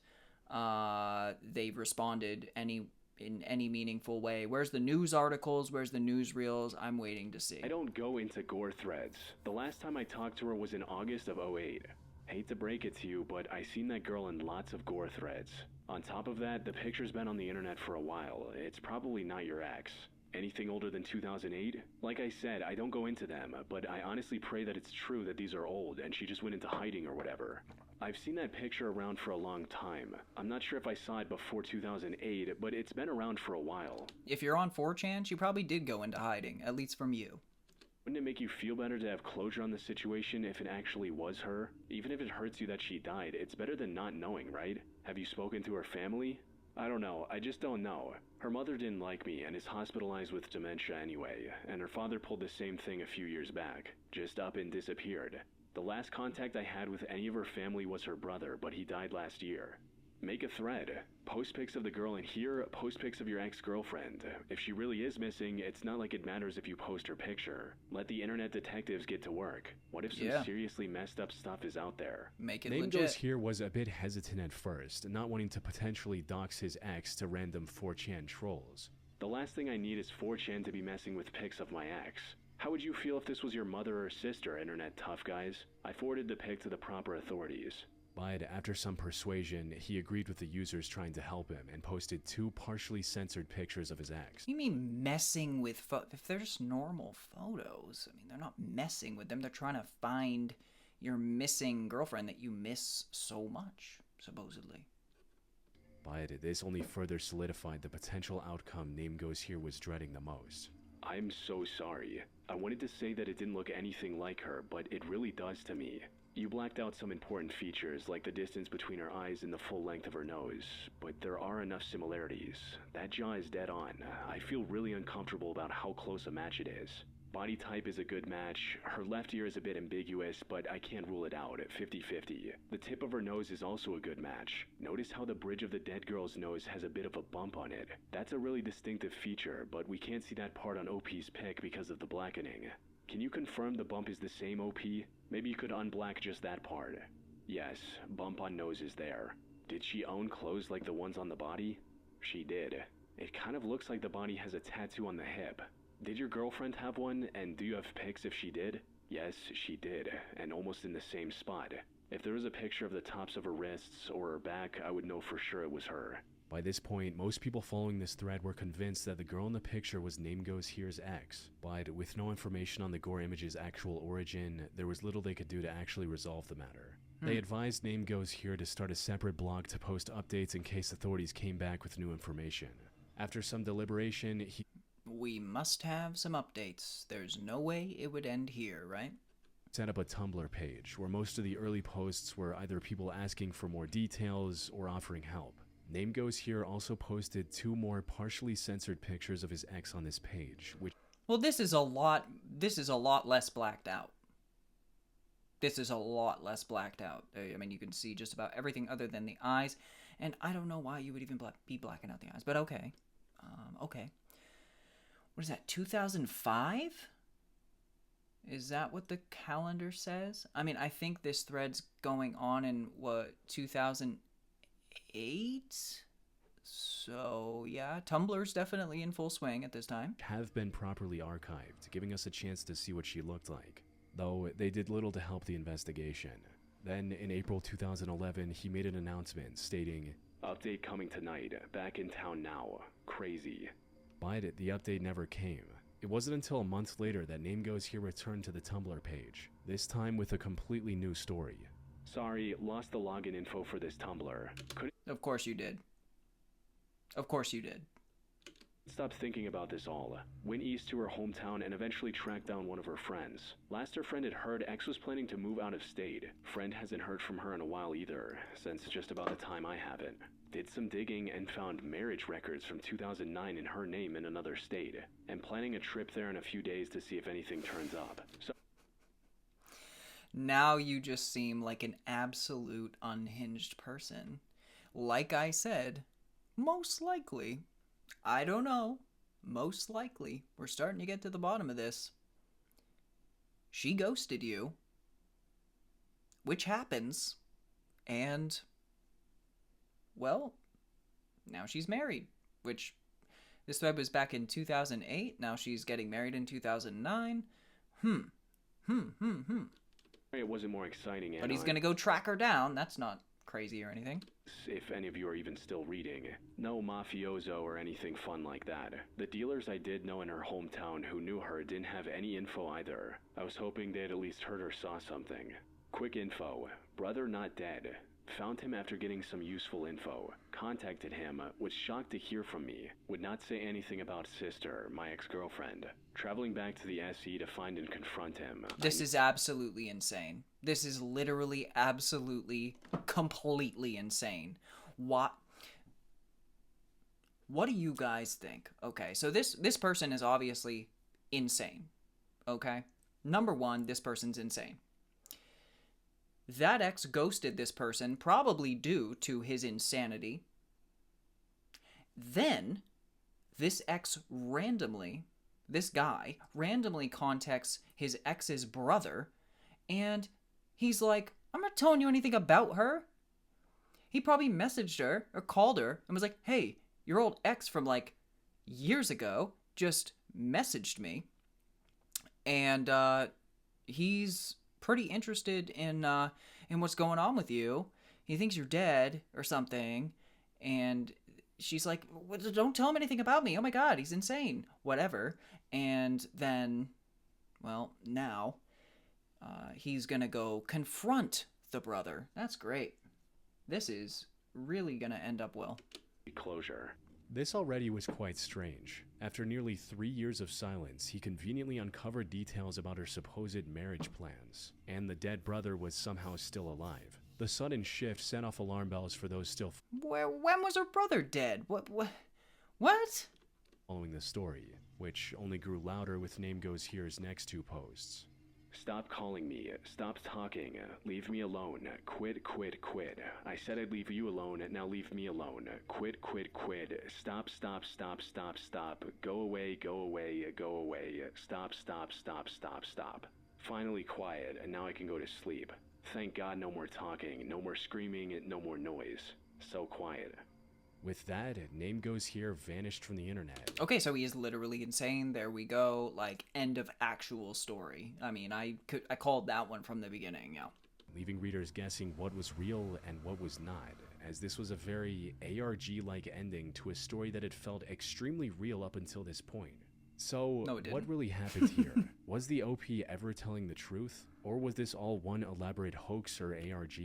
they responded in any meaningful way? Where's the news articles? Where's the newsreels? I'm waiting to see. I don't go into gore threads. The last time I talked to her was in August of 2008. Hate to break it to you, but I seen that girl in lots of gore threads. On top of that, the picture's been on the internet for a while. It's probably not your ex. Anything older than 2008? Like I said, I don't go into them, but I honestly pray that it's true that these are old and she just went into hiding or whatever. I've seen that picture around for a long time. I'm not sure if I saw it before 2008, but it's been around for a while. If you're on 4chan, she probably did go into hiding, at least from you. Wouldn't it make you feel better to have closure on the situation if it actually was her? Even if it hurts you that she died, it's better than not knowing, right? Have you spoken to her family? I don't know, I just don't know. Her mother didn't like me and is hospitalized with dementia anyway, and her father pulled the same thing a few years back. Just up and disappeared. The last contact I had with any of her family was her brother, but he died last year. Make a thread. Post pics of the girl in here, post pics of your ex-girlfriend. If she really is missing, it's not like it matters if you post her picture. Let the internet detectives get to work. What if some seriously messed up stuff is out there? Make it Name legit. Goes Here was a bit hesitant at first, not wanting to potentially dox his ex to random 4chan trolls. The last thing I need is 4chan to be messing with pics of my ex. How would you feel if this was your mother or sister, internet tough guys? I forwarded the pic to the proper authorities. But after some persuasion, he agreed with the users trying to help him and posted 2 partially censored pictures of his ex. You mean messing with if they're just normal photos? I mean, they're not messing with them. They're trying to find your missing girlfriend that you miss so much, supposedly. But this only further solidified the potential outcome Name Goes Here was dreading the most. I'm so sorry. I wanted to say that it didn't look anything like her, but it really does to me. You blacked out some important features, like the distance between her eyes and the full length of her nose, but there are enough similarities. That jaw is dead on. I feel really uncomfortable about how close a match it is. Body type is a good match. Her left ear is a bit ambiguous, but I can't rule it out at 50-50. The tip of her nose is also a good match. Notice how the bridge of the dead girl's nose has a bit of a bump on it. That's a really distinctive feature, but we can't see that part on OP's pic because of the blackening. Can you confirm the bump is the same, OP? Maybe you could unblack just that part. Yes, bump on nose is there. Did she own clothes like the ones on the body? She did. It kind of looks like the body has a tattoo on the hip. Did your girlfriend have one, and do you have pics if she did? Yes, she did, and almost in the same spot. If there was a picture of the tops of her wrists or her back, I would know for sure it was her. By this point, most people following this thread were convinced that the girl in the picture was Name Goes Here's ex, but with no information on the gore image's actual origin, there was little they could do to actually resolve the matter. They advised Name Goes Here to start a separate blog to post updates in case authorities came back with new information. After some deliberation, We must have some updates. There's no way it would end here, right? set up a Tumblr page where most of the early posts were either people asking for more details or offering help. Name Goes Here also posted 2 more partially censored pictures of his ex on this page, which... Well, this is a lot less blacked out. This is a lot less blacked out. I mean, you can see just about everything other than the eyes. And I don't know why you would even be blacking out the eyes, but okay. Okay. What is that, 2005? Is that what the calendar says? I mean, I think this thread's going on in, 2008? So, yeah, Tumblr's definitely in full swing at this time. Have been properly archived, giving us a chance to see what she looked like, though they did little to help the investigation. Then, in April 2011, he made an announcement stating, "Update coming tonight, back in town now, crazy." But the update never came. It wasn't until a month later that Name Goes Here returned to the Tumblr page, this time with a completely new story. "Sorry, lost the login info for this Tumblr. Of course you did. Of course you did. Stop thinking about this all. Went east to her hometown and eventually tracked down one of her friends. Last her friend had heard, X was planning to move out of state. Friend hasn't heard from her in a while either, since just about the time I haven't. Did some digging and found marriage records from 2009 in her name in another state. And planning a trip there in a few days to see if anything turns up. So now you just seem like an absolute unhinged person. Like I said, most likely, I don't know, most likely, we're starting to get to the bottom of this. She ghosted you, which happens, and, well, now she's married, which, this thread was back in 2008, now she's getting married in 2009. It wasn't more exciting. But he's gonna go track her down, that's not crazy or anything. If any of you are even still reading. No mafioso or anything fun like that. The dealers I did know in her hometown who knew her didn't have any info either. I was hoping they'd at least heard or saw something. Quick info. Brother not dead. Found him after getting some useful info. Contacted him, was shocked to hear from me. Would not say anything about sister, my ex-girlfriend. Traveling back to the SE to find and confront him. This is absolutely insane. This is literally, absolutely, completely insane. What do you guys think? Okay, so this person is obviously insane. Okay? Number one, this person's insane. That ex ghosted this person, probably due to his insanity. Then, this guy randomly contacts his ex's brother, and he's like, I'm not telling you anything about her. He probably messaged her or called her and was like, hey, your old ex from like years ago just messaged me, and he's pretty interested in what's going on with you. He thinks you're dead or something. And she's like, don't tell him anything about me. Oh my God, he's insane. Whatever. And then, well, now he's gonna go confront the brother. That's great. This is really gonna end up well. Closure. This already was quite strange. After nearly 3 years of silence, he conveniently uncovered details about her supposed marriage plans, and the dead brother was somehow still alive. The sudden shift set off alarm bells for those still when was her brother dead? What? Following the story, which only grew louder with Name Goes Here's next two posts. Stop calling me. Stop talking. Leave me alone. Quit. I said I'd leave you alone. Now leave me alone. Quit. Stop. Go away. Stop. Finally quiet, and now I can go to sleep. Thank God, no more talking, no more screaming, no more noise. So quiet. With that, Name Goes Here vanished from the internet. Okay, so he is literally insane. There we go. Like, end of actual story. I mean, I called that one from the beginning, yeah. Leaving readers guessing what was real and what was not, as this was a very ARG-like ending to a story that had felt extremely real up until this point. So, no, it didn't. What really happened here? Was the OP ever telling the truth? Or was this all one elaborate hoax or ARG?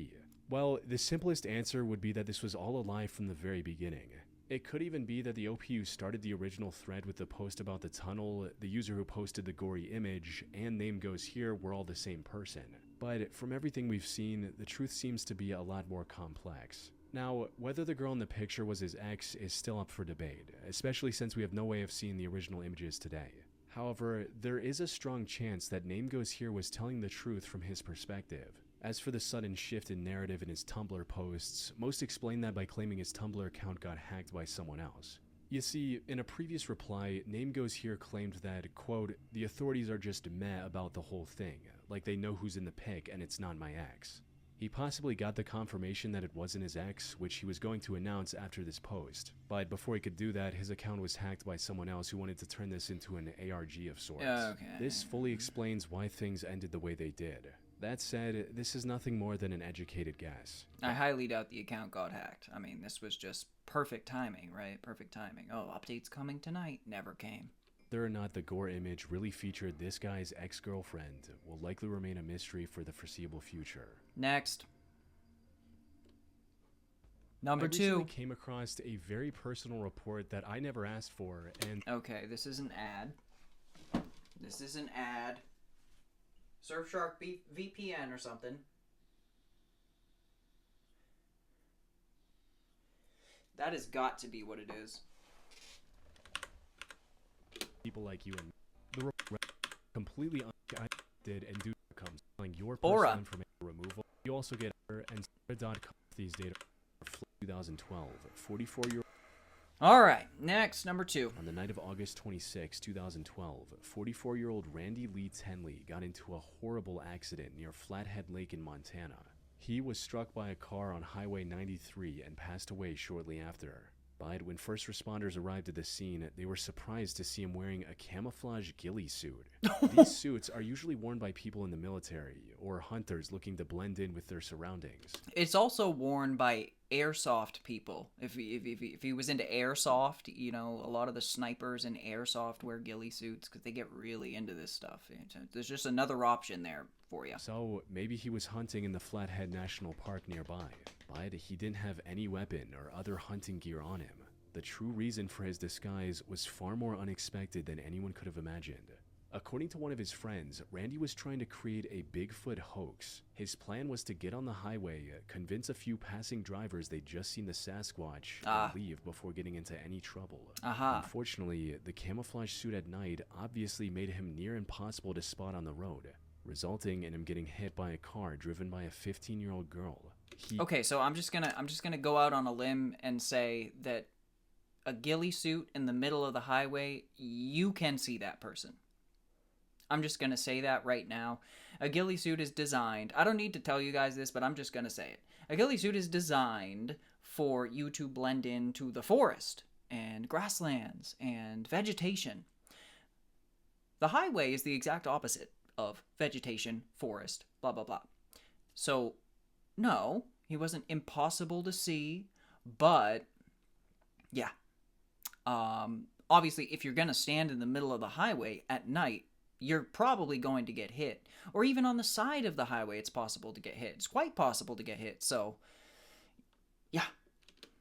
Well, the simplest answer would be that this was all a lie from the very beginning. It could even be that the OP who started the original thread with the post about the tunnel, the user who posted the gory image, and Name Goes Here were all the same person. But from everything we've seen, the truth seems to be a lot more complex. Now, whether the girl in the picture was his ex is still up for debate, especially since we have no way of seeing the original images today. However, there is a strong chance that Name Goes Here was telling the truth from his perspective. As for the sudden shift in narrative in his Tumblr posts, most explain that by claiming his Tumblr account got hacked by someone else. You see, in a previous reply, Name Goes Here claimed that, quote, the authorities are just meh about the whole thing, like they know who's in the pic and it's not my ex. He possibly got the confirmation that it wasn't his ex, which he was going to announce after this post. But before he could do that, his account was hacked by someone else who wanted to turn this into an ARG of sorts. Okay. This fully explains why things ended the way they did. That said, this is nothing more than an educated guess. I highly doubt the account got hacked. I mean, this was just perfect timing, right? Perfect timing. Oh, update's coming tonight. Never came. Whether or not the gore image really featured this guy's ex-girlfriend will likely remain a mystery for the foreseeable future. Next. Number I 2. recently came across a very personal report that I never asked for, and Okay, this is an ad. This is an ad. Surfshark VPN or something. That has got to be what it is. people like you and the completely unguided and do comes telling your Aura. personal information removal. You also get and .com these data for 2012. 44-year-old. All right, next, number 2. On the night of August 26, 2012, 44-year-old Randy Lee Tenley got into a horrible accident near Flathead Lake in Montana. He was struck by a car on Highway 93 and passed away shortly after. But when first responders arrived at the scene, they were surprised to see him wearing a camouflage ghillie suit. These suits are usually worn by people in the military or hunters looking to blend in with their surroundings. It's also worn by airsoft people. If he was into airsoft, you know, a lot of the snipers in airsoft wear ghillie suits because they get really into this stuff. There's just another option there for you. So maybe he was hunting in the Flathead National Park nearby, but he didn't have any weapon or other hunting gear on him. The true reason for his disguise was far more unexpected than anyone could have imagined. According to one of his friends, Randy was trying to create a Bigfoot hoax. His plan was to get on the highway, convince a few passing drivers they'd just seen the Sasquatch, and leave before getting into any trouble. Unfortunately, the camouflage suit at night obviously made him near impossible to spot on the road, resulting in him getting hit by a car driven by a 15-year-old girl. Okay, so I'm just gonna go out on a limb and say that a ghillie suit in the middle of the highway, you can see that person. I'm just gonna say that right now. A ghillie suit is designed, I don't need to tell you guys this, but I'm just gonna say it. A ghillie suit is designed for you to blend into the forest and grasslands and vegetation. The highway is the exact opposite of vegetation, forest, blah, blah, blah. So, no, he wasn't impossible to see, but yeah. Obviously, if you're going to stand in the middle of the highway at night, you're probably going to get hit. Or even on the side of the highway, it's possible to get hit. It's quite possible to get hit, so yeah.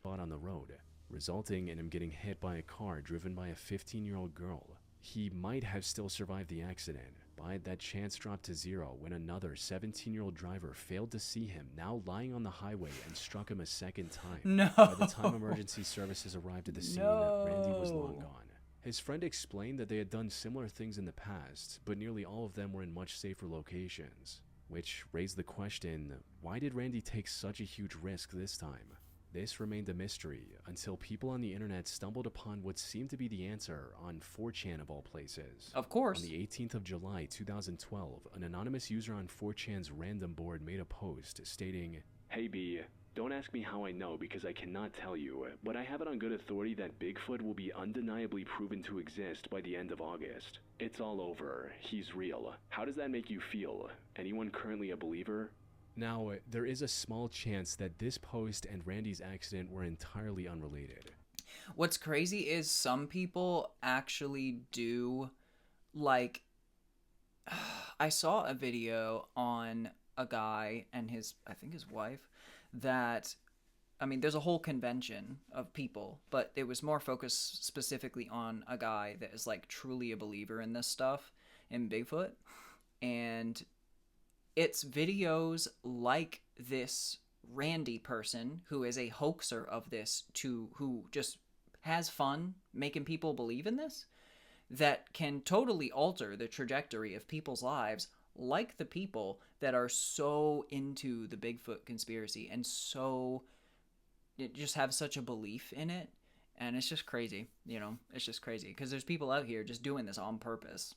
On the road, resulting in him getting hit by a car driven by a 15-year-old girl. He might have still survived the accident, but that chance dropped to zero when another 17-year-old driver failed to see him now lying on the highway and struck him a second time. No. By the time emergency services arrived at the scene, Randy was long gone. His friend explained that they had done similar things in the past, but nearly all of them were in much safer locations, which raised the question, why did Randy take such a huge risk this time? This remained a mystery until people on the internet stumbled upon what seemed to be the answer on 4chan of all places. Of course. On the 18th of July 2012, an anonymous user on 4chan's random board made a post stating, "Hey B, don't ask me how I know because I cannot tell you, but I have it on good authority that Bigfoot will be undeniably proven to exist by the end of August. It's all over. He's real. How does that make you feel? Anyone currently a believer?" Now, there is a small chance that this post and Randy's accident were entirely unrelated. What's crazy is some people actually do, like, I saw a video on a guy and I think his wife, that, I mean, there's a whole convention of people, but it was more focused specifically on a guy that is, like, truly a believer in this stuff, in Bigfoot, and it's videos like this Randy person who is a hoaxer of this who just has fun making people believe in this that can totally alter the trajectory of people's lives like the people that are so into the Bigfoot conspiracy and so just have such a belief in it. And it's just crazy, it's just crazy because there's people out here just doing this on purpose.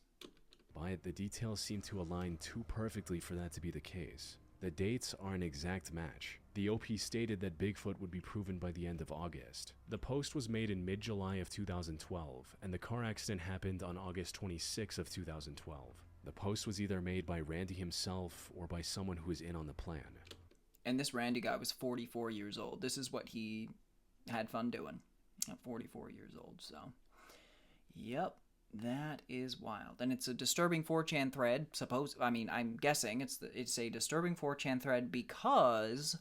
But the details seem to align too perfectly for that to be the case. The dates are an exact match. The OP stated that Bigfoot would be proven by the end of August. The post was made in mid-July of 2012, and the car accident happened on August 26 of 2012. The post was either made by Randy himself or by someone who was in on the plan. And this Randy guy was 44 years old. This is what he had fun doing at 44 years old. So, yep, that is wild. And it's a disturbing 4chan thread. I'm guessing it's a disturbing 4chan thread because,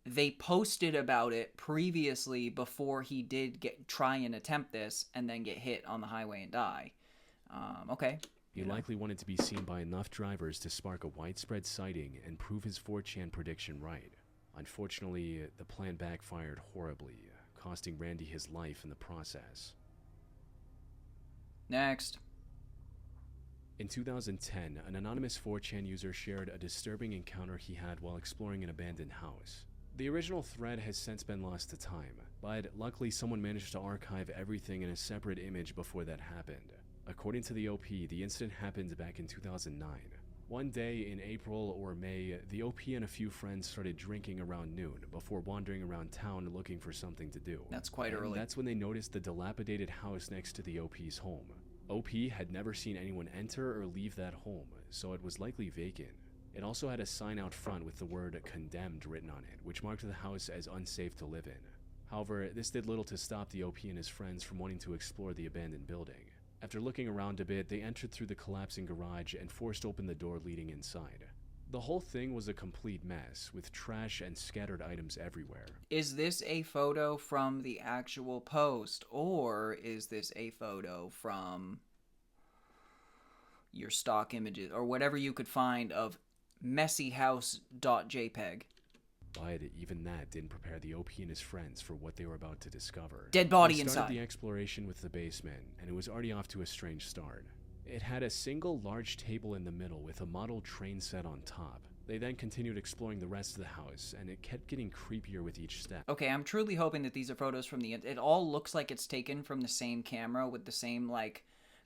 they posted about it previously before he did try and attempt this and then get hit on the highway and die. Okay. He likely wanted to be seen by enough drivers to spark a widespread sighting and prove his 4chan prediction right. Unfortunately, the plan backfired horribly, costing Randy his life in the process. Next. In 2010, an anonymous 4chan user shared a disturbing encounter he had while exploring an abandoned house. The original thread has since been lost to time, but luckily someone managed to archive everything in a separate image before that happened. According to the OP, the incident happened back in 2009. One day in April or May, the OP and a few friends started drinking around noon before wandering around town looking for something to do. That's quite early. That's when they noticed the dilapidated house next to the OP's home. OP had never seen anyone enter or leave that home, so it was likely vacant. It also had a sign out front with the word condemned written on it, which marked the house as unsafe to live in. However, this did little to stop the OP and his friends from wanting to explore the abandoned building. After looking around a bit, they entered through the collapsing garage and forced open the door leading inside. The whole thing was a complete mess, with trash and scattered items everywhere. Is this a photo from the actual post, or is this a photo from your stock images, or whatever you could find of messyhouse.jpg? But even that didn't prepare the OP and his friends for what they were about to discover. Dead body They started inside. the exploration with the basement, and it was already off to a strange start. It had a single large table in the middle with a model train set on top. They then continued exploring the rest of the house, and it kept getting creepier with each step. Okay, I'm truly hoping that these are photos from it all looks like it's taken from the same camera with the same,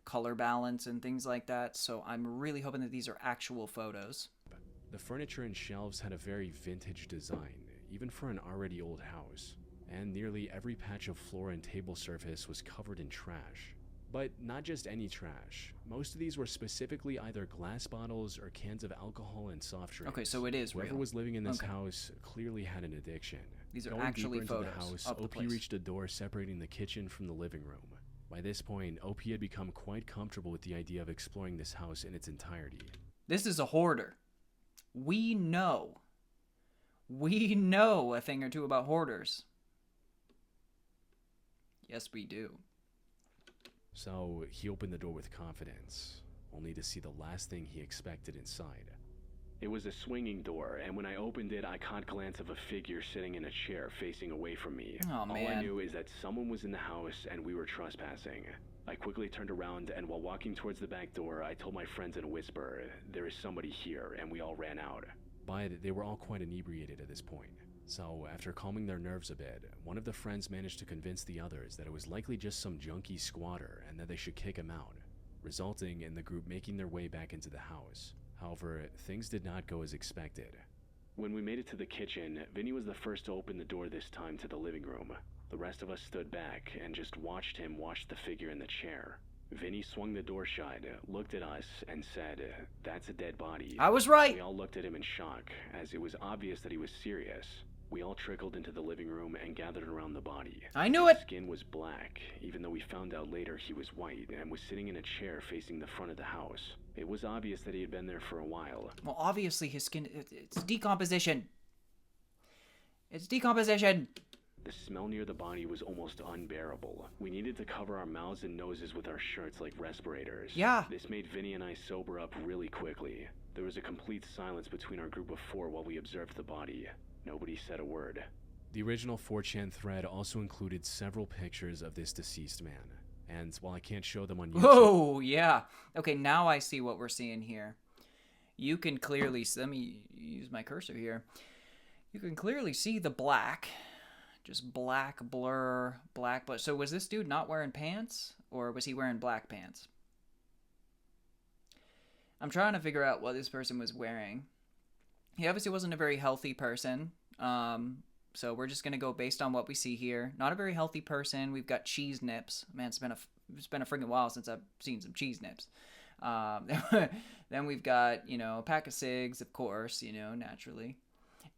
color balance and things like that, so I'm really hoping that these are actual photos. The furniture and shelves had a very vintage design, even for an already old house, and nearly every patch of floor and table surface was covered in trash. But not just any trash. Most of these were specifically either glass bottles or cans of alcohol and soft drinks. Okay, so it is Whoever real. was living in this house clearly had an addiction. These are Going actually deeper into photos the house, of the OP place. reached a door separating the kitchen from the living room. By this point, OP had become quite comfortable with the idea of exploring this house in its entirety. This is a hoarder. We know a thing or two about hoarders. Yes, we do. So he opened the door with confidence, only to see the last thing he expected inside. It was a swinging door, and when I opened it, I caught a glance of a figure sitting in a chair facing away from me. Oh, man. All I knew is that someone was in the house and we were trespassing. I quickly turned around, and while walking towards the back door, I told my friends in a whisper, "There is somebody here," and we all ran out. But they were all quite inebriated at this point. So, after calming their nerves a bit, one of the friends managed to convince the others that it was likely just some junkie squatter and that they should kick him out, resulting in the group making their way back into the house. However, things did not go as expected. When we made it to the kitchen, Vinny was the first to open the door this time to the living room. The rest of us stood back and just watched him wash the figure in the chair. Vinny swung the door shut, looked at us, and said, "That's a dead body." I was right. We all looked at him in shock, as it was obvious that he was serious. We all trickled into the living room and gathered around the body. I knew His it. skin was black, even though we found out later he was white and was sitting in a chair facing the front of the house. It was obvious that he had been there for a while. Well, obviously his skin, it's decomposition. It's decomposition. The smell near the body was almost unbearable. We needed to cover our mouths and noses with our shirts like respirators. Yeah. This made Vinny and I sober up really quickly. There was a complete silence between our group of four while we observed the body. Nobody said a word. The original 4chan thread also included several pictures of this deceased man, And while I can't show them on YouTube... Oh, yeah. Okay, now I see what we're seeing here. You can clearly... Let me use my cursor here. You can clearly see the black. Just black blur, black blur. So was this dude not wearing pants? Or was he wearing black pants? I'm trying to figure out what this person was wearing. He obviously wasn't a very healthy person. So we're just going to go based on what we see here. Not a very healthy person. We've got cheese nips. Man, it's been a freaking while since I've seen some cheese nips. Then we've got, a pack of cigs, of course, naturally.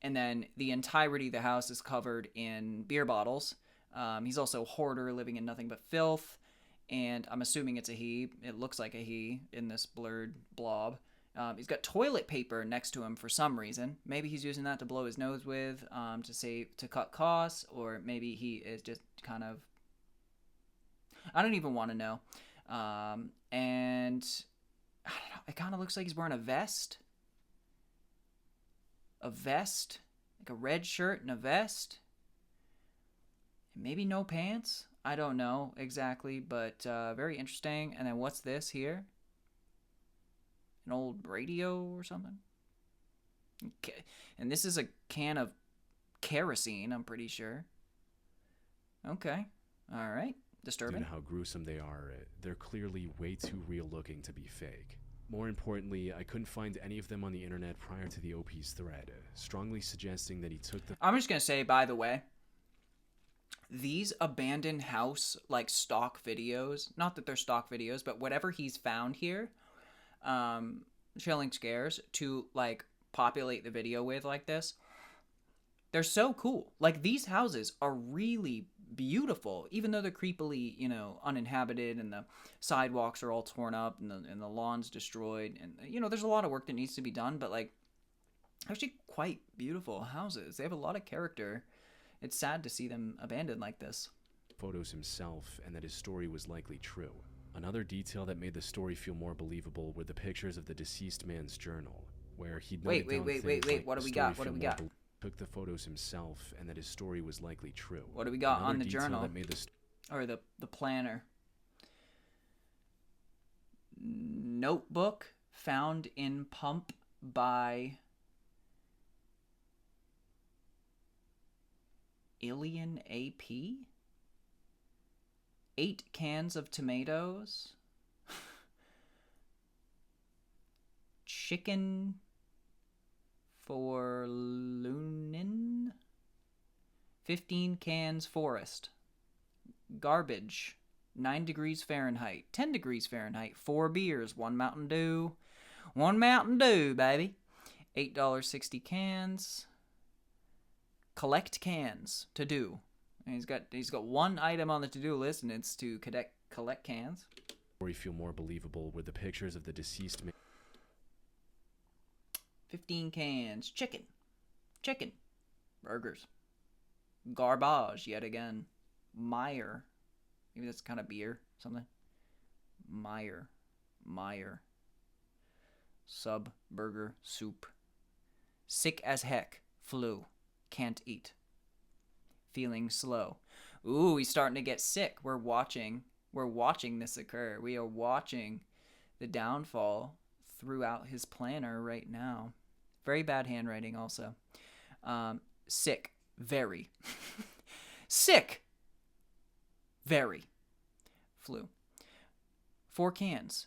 And then the entirety of the house is covered in beer bottles. He's also a hoarder living in nothing but filth. And I'm assuming it's a he. It looks like a he in this blurred blob. He's got toilet paper next to him for some reason. Maybe he's using that to blow his nose with, to cut costs, or maybe he is just kind of... I don't even want to know. And I don't know. It kind of looks like he's wearing a vest. A vest, like a red shirt and a vest. Maybe no pants. I don't know exactly, but very interesting. And then what's this here? An old radio or something? Okay. And this is a can of kerosene, I'm pretty sure. Okay. All right. Disturbing. Due to how gruesome they are, they're clearly way too real looking to be fake. More importantly, I couldn't find any of them on the internet prior to the OP's thread, strongly suggesting that he took the... I'm just going to say, by the way, these abandoned house, stock videos, not that they're stock videos, but whatever he's found here, chilling scares to, populate the video with like this, they're so cool. These houses are really beautiful, even though they're creepily, uninhabited, and the sidewalks are all torn up, and the lawn's destroyed, and there's a lot of work that needs to be done, but actually quite beautiful houses. They have a lot of character. It's sad to see them abandoned like this. Photos himself, and that his story was likely true. Another detail that made the story feel more believable were the pictures of the deceased man's journal, where he'd noted down things like what do we the got? story What do we feel more got? took the photos himself, and that his story was likely true. What do we got Another on the detail journal? that made the Or the planner. Notebook found in pump by Alien AP? 8 cans of tomatoes. Chicken for Lunin. 15 cans forest. Garbage. 9 degrees Fahrenheit. 10 degrees Fahrenheit. 4 beers. 1 Mountain Dew. 1 Mountain Dew, baby. $8.60 cans. Collect cans to do. And he's got one item on the to-do list, and it's to collect cans. story feel more believable were the pictures of the deceased man. 15 cans. Chicken. Burgers. Garbage, yet again. Meyer. Maybe that's kind of beer, something. Meyer. Sub burger soup. Sick as heck. Flu. Can't eat. Feeling slow. Ooh, he's starting to get sick. We're watching this occur. We are watching the downfall throughout his planner right now. Very bad handwriting also. Sick. Very. Sick. Very. Flu. 4 cans.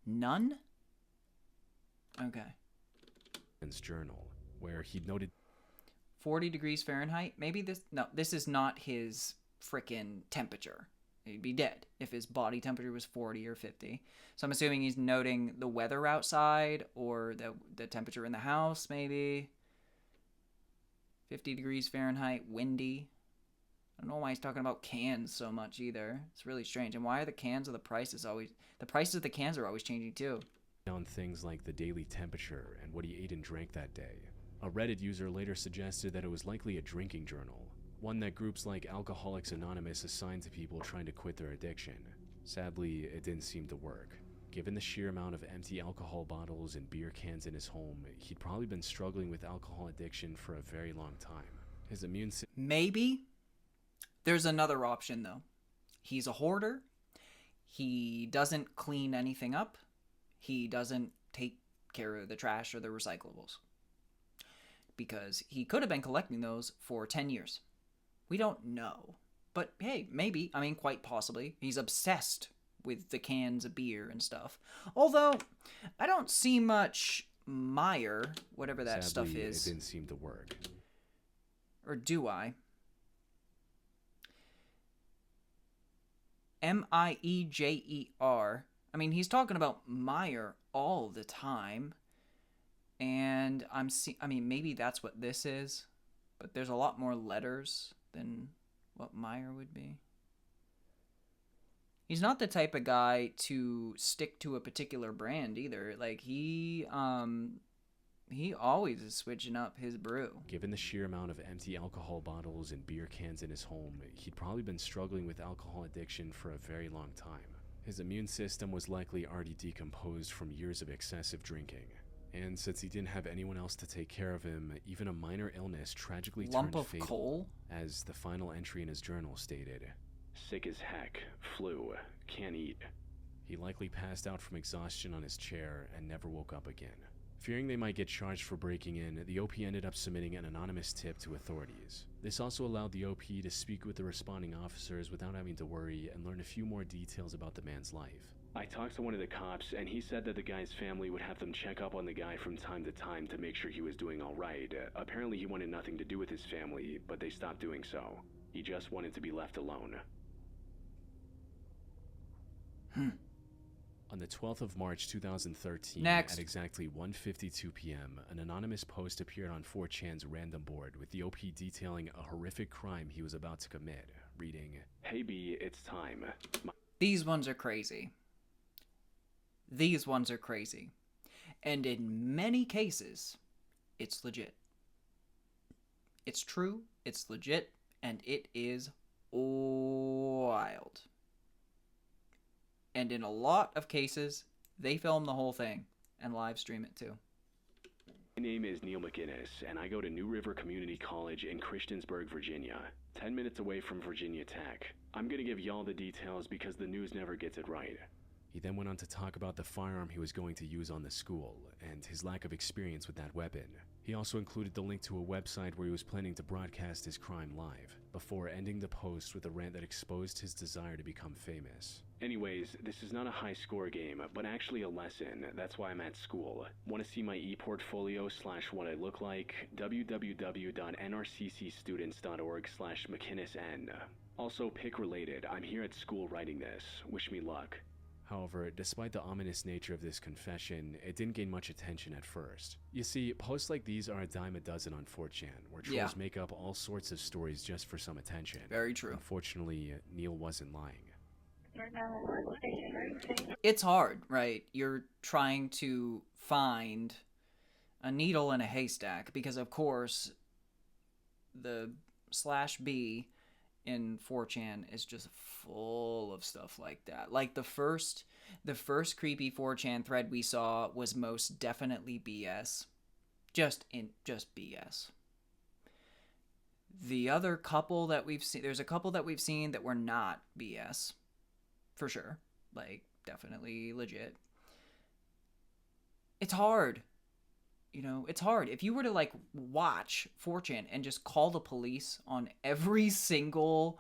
None? Okay. Journal, where he noted 40 degrees Fahrenheit. Maybe this is not his frickin' temperature. He'd be dead if his body temperature was 40 or 50. So I'm assuming he's noting the weather outside or the temperature in the house, maybe. 50 degrees Fahrenheit, windy. I don't know why he's talking about cans so much either. It's really strange. And why are the prices of the cans are always changing too? down things like the daily temperature and what he ate and drank that day. A Reddit user later suggested that it was likely a drinking journal, one that groups like Alcoholics Anonymous assign to people trying to quit their addiction. Sadly, it didn't seem to work. Given the sheer amount of empty alcohol bottles and beer cans in his home, he'd probably been struggling with alcohol addiction for a very long time. His immune system... Maybe there's another option, though. He's a hoarder. He doesn't clean anything up. He doesn't take care of the trash or the recyclables. Because he could have been collecting those for 10 years. We don't know. But hey, maybe, I mean, quite possibly, he's obsessed with the cans of beer and stuff. Although, I don't see much Meyer, whatever that Sadly, stuff is. It didn't seem to work. Or do I? Miejer. I mean, he's talking about Meyer all the time. And I mean, maybe that's what this is. But there's a lot more letters than what Meyer would be. He's not the type of guy to stick to a particular brand either. Like, he always is switching up his brew. Given the sheer amount of empty alcohol bottles and beer cans in his home, he'd probably been struggling with alcohol addiction for a very long time. His immune system was likely already decomposed from years of excessive drinking. And since he didn't have anyone else to take care of him, even a minor illness tragically Lump turned of fatal, coal? as the final entry in his journal stated. Sick as heck, flu, can't eat. He likely passed out from exhaustion on his chair and never woke up again. Fearing they might get charged for breaking in, the OP ended up submitting an anonymous tip to authorities. This also allowed the OP to speak with the responding officers without having to worry and learn a few more details about the man's life. I talked to one of the cops, and he said that the guy's family would have them check up on the guy from time to time to make sure he was doing all right. Apparently he wanted nothing to do with his family, but they stopped doing so. He just wanted to be left alone. On the 12th of March 2013, Next. at exactly 1:52 p.m., an anonymous post appeared on 4chan's random board with the OP detailing a horrific crime he was about to commit, reading, "Hey B, it's time. These ones are crazy. These ones are crazy. And in many cases, it's legit. It's true, it's legit, and it is wild. And in a lot of cases, they film the whole thing and live stream it too. My name is Neil McInnes, and I go to New River Community College in Christiansburg, Virginia, 10 minutes away from Virginia Tech. I'm gonna give y'all the details because the news never gets it right." He then went on to talk about the firearm he was going to use on the school, and his lack of experience with that weapon. He also included the link to a website where he was planning to broadcast his crime live, before ending the post with a rant that exposed his desire to become famous. "Anyways, this is not a high score game, but actually a lesson. That's why I'm at school. Want to see my e-portfolio / what I look like? www.nrccstudents.org/McInnesN. Also, pick related. I'm here at school writing this. Wish me luck." However, despite the ominous nature of this confession, it didn't gain much attention at first. You see, posts like these are a dime a dozen on 4chan, where trolls make up all sorts of stories just for some attention. Very true. Unfortunately, Neil wasn't lying. It's hard, right? You're trying to find a needle in a haystack because, of course, the /B in 4chan is just full of stuff like that. Like the first creepy 4chan thread we saw was most definitely BS. Just BS. The other couple that we've seen, there's a couple that we've seen that were not BS. For sure. Like, definitely legit. It's hard. You know, it's hard. If you were to, like, watch 4chan and just call the police on every single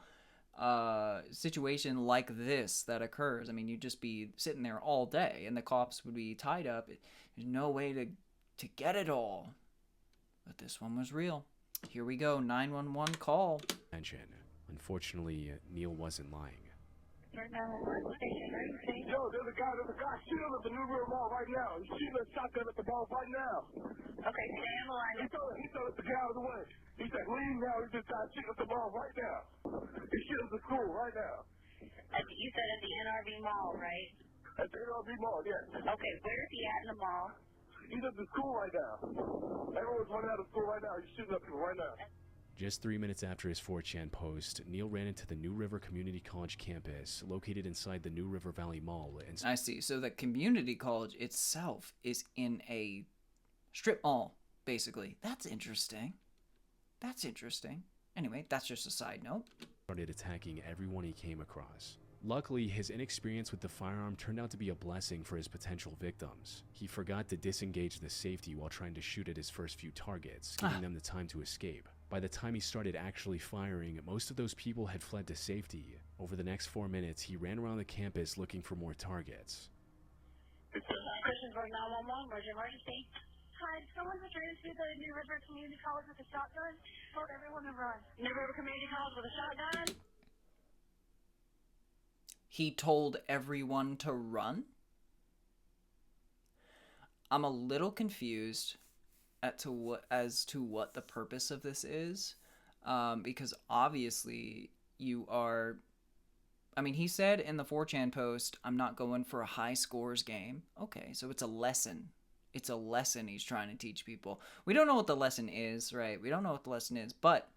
situation like this that occurs, I mean, you'd just be sitting there all day and the cops would be tied up. There's no way to get it all. But this one was real. Here we go, 911 call. Unfortunately, Neil wasn't lying. Yo, there's a guy shooting at the New River Mall right now. He's shooting a shotgun at the mall right now. Okay, stay on the line. He told us to get out of the way. He said, leave now. He just got shooting at the mall right now. He's shooting at the school right now. You said at the NRV Mall, right? At the NRV Mall, yes. Okay, where is he at in the mall? He's at the school right now. Everyone's running out of school right now. He's shooting at people right now. Just 3 minutes after his 4chan post, Neil ran into the New River Community College campus, located inside the New River Valley Mall. And I see. So the community college itself is in a strip mall, basically. That's interesting. Anyway, that's just a side note. Started attacking everyone he came across. Luckily, his inexperience with the firearm turned out to be a blessing for his potential victims. He forgot to disengage the safety while trying to shoot at his first few targets, giving them the time to escape. By the time he started actually firing, most of those people had fled to safety. Over the next 4 minutes, he ran around the campus looking for more targets. Christiansburg 911, where's your emergency? Hi, someone returned to the New River Community College with a shotgun. Told everyone to run. New River Community College with a shotgun? He told everyone to run? I'm a little confused as to what the purpose of this is, because obviously you are... I mean, he said in the 4chan post, I'm not going for a high scores game. Okay, so it's a lesson. It's a lesson he's trying to teach people. We don't know what the lesson is, right? We don't know what the lesson is, but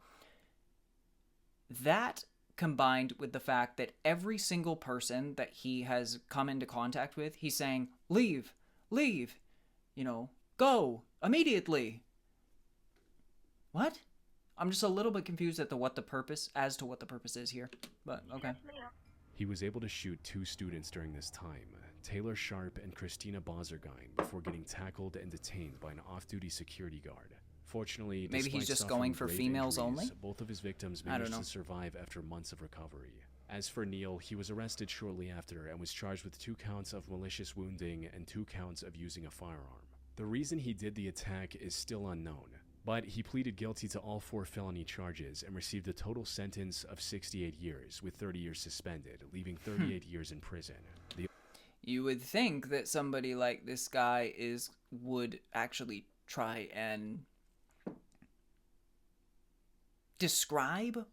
that combined with the fact that every single person that he has come into contact with, he's saying, leave, go, immediately. What? I'm just a little bit confused as to what the purpose is here, but okay. He was able to shoot 2 students during this time, Taylor Sharp and Christina Bozergine, before getting tackled and detained by an off-duty security guard. Fortunately, maybe he's just going for females only? Both of his victims managed to survive after months of recovery. As for Neil, he was arrested shortly after and was charged with 2 counts of malicious wounding and 2 counts of using a firearm. The reason he did the attack is still unknown, but he pleaded guilty to all 4 felony charges and received a total sentence of 68 years, with 30 years suspended, leaving 38 years in prison. You would think that somebody like this guy would actually try and describe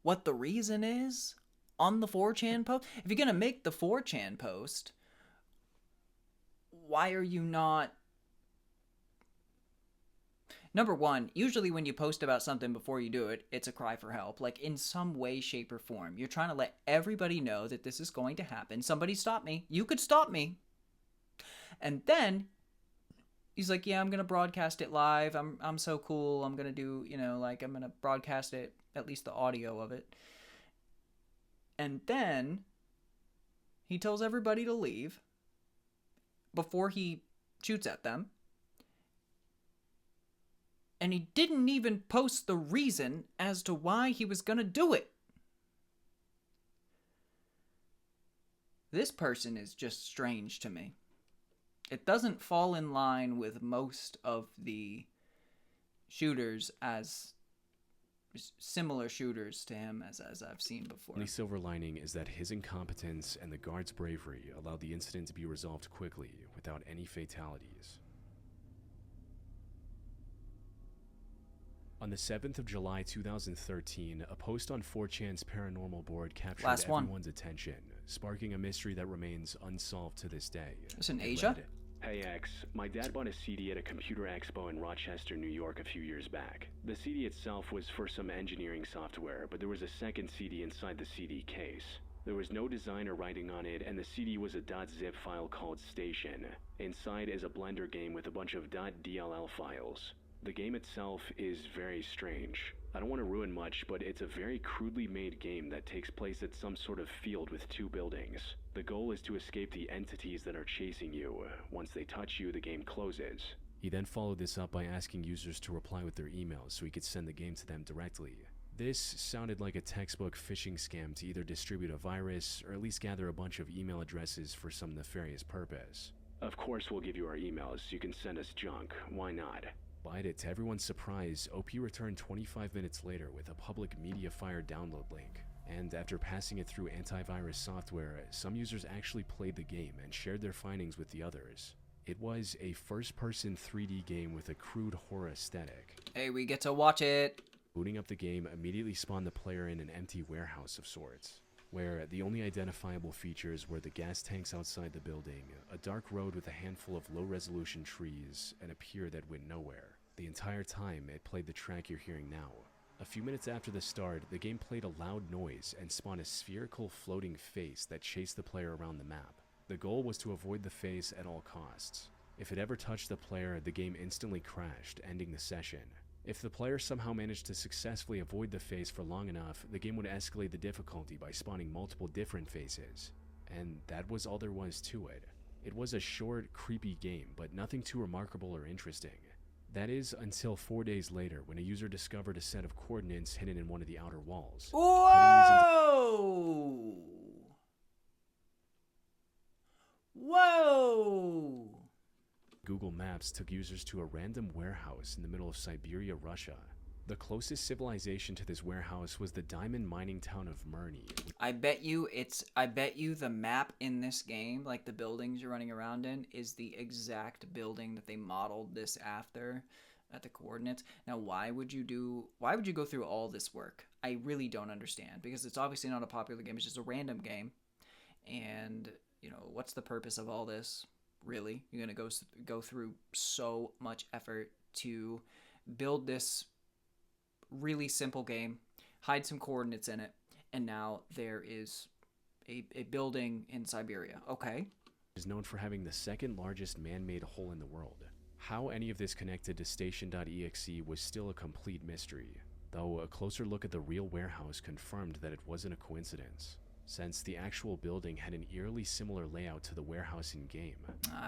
what the reason is on the 4chan post. If you're going to make the 4chan post, why are you not... Number one, usually when you post about something before you do it, it's a cry for help. Like, in some way, shape, or form. You're trying to let everybody know that this is going to happen. Somebody stop me. You could stop me. And then he's like, yeah, I'm going to broadcast it live. I'm so cool. I'm going to do, I'm going to broadcast it, at least the audio of it. And then he tells everybody to leave before he shoots at them. And he didn't even post the reason as to why he was going to do it. This person is just strange to me. It doesn't fall in line with most of the shooters as similar shooters to him as I've seen before. The silver lining is that his incompetence and the guard's bravery allowed the incident to be resolved quickly without any fatalities. On the 7th of July 2013, a post on 4chan's paranormal board captured everyone's attention, sparking a mystery that remains unsolved to this day. It's in Asia? Hey X, my dad bought a CD at a computer expo in Rochester, New York a few years back. The CD itself was for some engineering software, but there was a second CD inside the CD case. There was no design or writing on it, and the CD was a .zip file called Station. Inside is a Blender game with a bunch of .dll files. The game itself is very strange. I don't want to ruin much, but it's a very crudely made game that takes place at some sort of field with 2 buildings. The goal is to escape the entities that are chasing you. Once they touch you, the game closes. He then followed this up by asking users to reply with their emails so he could send the game to them directly. This sounded like a textbook phishing scam to either distribute a virus or at least gather a bunch of email addresses for some nefarious purpose. Of course we'll give you our emails, you can send us junk, why not? But to everyone's surprise, OP returned 25 minutes later with a public MediaFire download link. And after passing it through antivirus software, some users actually played the game and shared their findings with the others. It was a first-person 3D game with a crude horror aesthetic. Hey, we get to watch it. Booting up the game immediately spawned the player in an empty warehouse of sorts, where the only identifiable features were the gas tanks outside the building, a dark road with a handful of low-resolution trees, and a pier that went nowhere. The entire time, it played the track you're hearing now. A few minutes after the start, the game played a loud noise and spawned a spherical floating face that chased the player around the map. The goal was to avoid the face at all costs. If it ever touched the player, the game instantly crashed, ending the session. If the player somehow managed to successfully avoid the face for long enough, the game would escalate the difficulty by spawning multiple different faces. And that was all there was to it. It was a short, creepy game, but nothing too remarkable or interesting. That is, until 4 days later, when a user discovered a set of coordinates hidden in one of the outer walls. Whoa! Whoa! Google Maps took users to a random warehouse in the middle of Siberia, Russia. The closest civilization to this warehouse was the diamond mining town of Murny. I bet you the map in this game, like the buildings you're running around in, is the exact building that they modeled this after at the coordinates. Now, why would you go through all this work? I really don't understand, because it's obviously not a popular game. It's just a random game. And, what's the purpose of all this? Really? You're going to go through so much effort to build this really simple game, hide some coordinates in it, and now there is a building in Siberia. Okay. Is known for having the second largest man-made hole in the world. How any of this connected to Station.exe was still a complete mystery, though a closer look at the real warehouse confirmed that it wasn't a coincidence, since the actual building had an eerily similar layout to the warehouse in-game.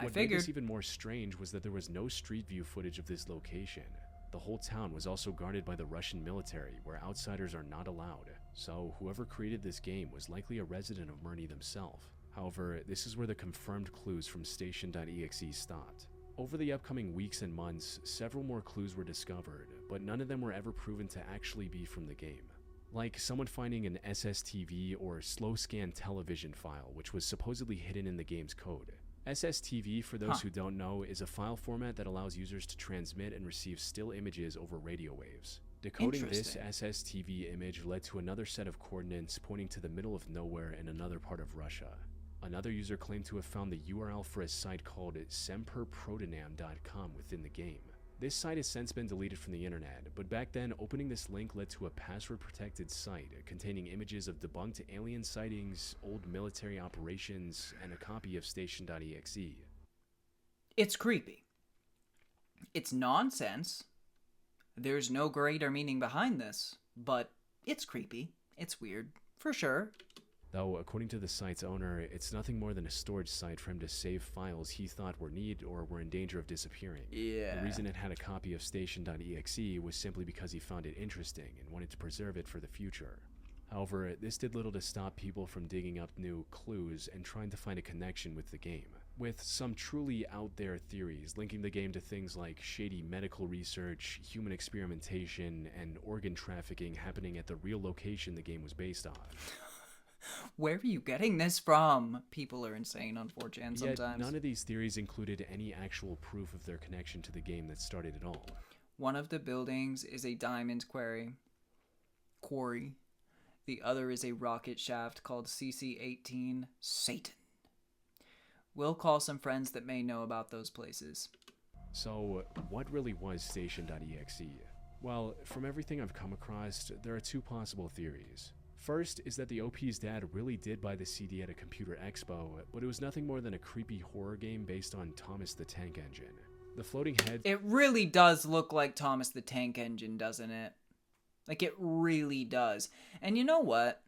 What made this even more strange was that there was no street view footage of this location. The whole town was also guarded by the Russian military, where outsiders are not allowed, so whoever created this game was likely a resident of Murny themselves. However, this is where the confirmed clues from Station.exe stopped. Over the upcoming weeks and months, several more clues were discovered, but none of them were ever proven to actually be from the game. Like someone finding an SSTV or slow scan television file, which was supposedly hidden in the game's code. SSTV, for those who don't know, is a file format that allows users to transmit and receive still images over radio waves. Decoding this SSTV image led to another set of coordinates pointing to the middle of nowhere in another part of Russia. Another user claimed to have found the URL for a site called semperprotonam.com within the game. This site has since been deleted from the internet, but back then, opening this link led to a password-protected site containing images of debunked alien sightings, old military operations, and a copy of Station.exe. It's creepy. It's nonsense. There's no greater meaning behind this, but it's creepy. It's weird, for sure. Though, according to the site's owner, it's nothing more than a storage site for him to save files he thought were needed or were in danger of disappearing. Yeah. The reason it had a copy of Station.exe was simply because he found it interesting and wanted to preserve it for the future. However, this did little to stop people from digging up new clues and trying to find a connection with the game, with some truly out-there theories linking the game to things like shady medical research, human experimentation, and organ trafficking happening at the real location the game was based on. Where are you getting this from? People are insane on 4chan sometimes. Yet none of these theories included any actual proof of their connection to the game that started it all. One of the buildings is a diamond quarry. The other is a rocket shaft called CC-18 Satan. We'll call some friends that may know about those places. So, what really was Station.exe? Well, from everything I've come across, there are two possible theories. First is that the OP's dad really did buy the CD at a computer expo, but it was nothing more than a creepy horror game based on Thomas the Tank Engine. The floating head... It really does look like Thomas the Tank Engine, doesn't it? Like, it really does. And you know what?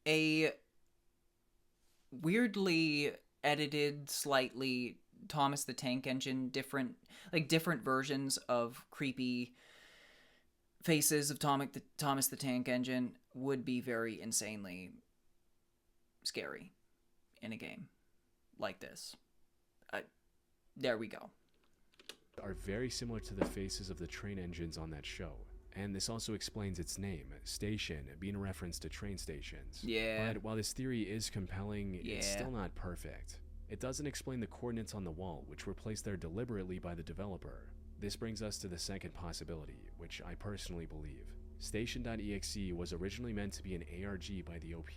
A weirdly edited, slightly Thomas the Tank Engine, different versions of creepy faces of Thomas the Tank Engine would be very insanely scary in a game like this. There we go. Are very similar to the faces of the train engines on that show. And this also explains its name, Station, being a reference to train stations. Yeah. But while this theory is compelling, it's still not perfect. It doesn't explain the coordinates on the wall, which were placed there deliberately by the developer. This brings us to the second possibility, which I personally believe. Station.exe was originally meant to be an ARG by the OP,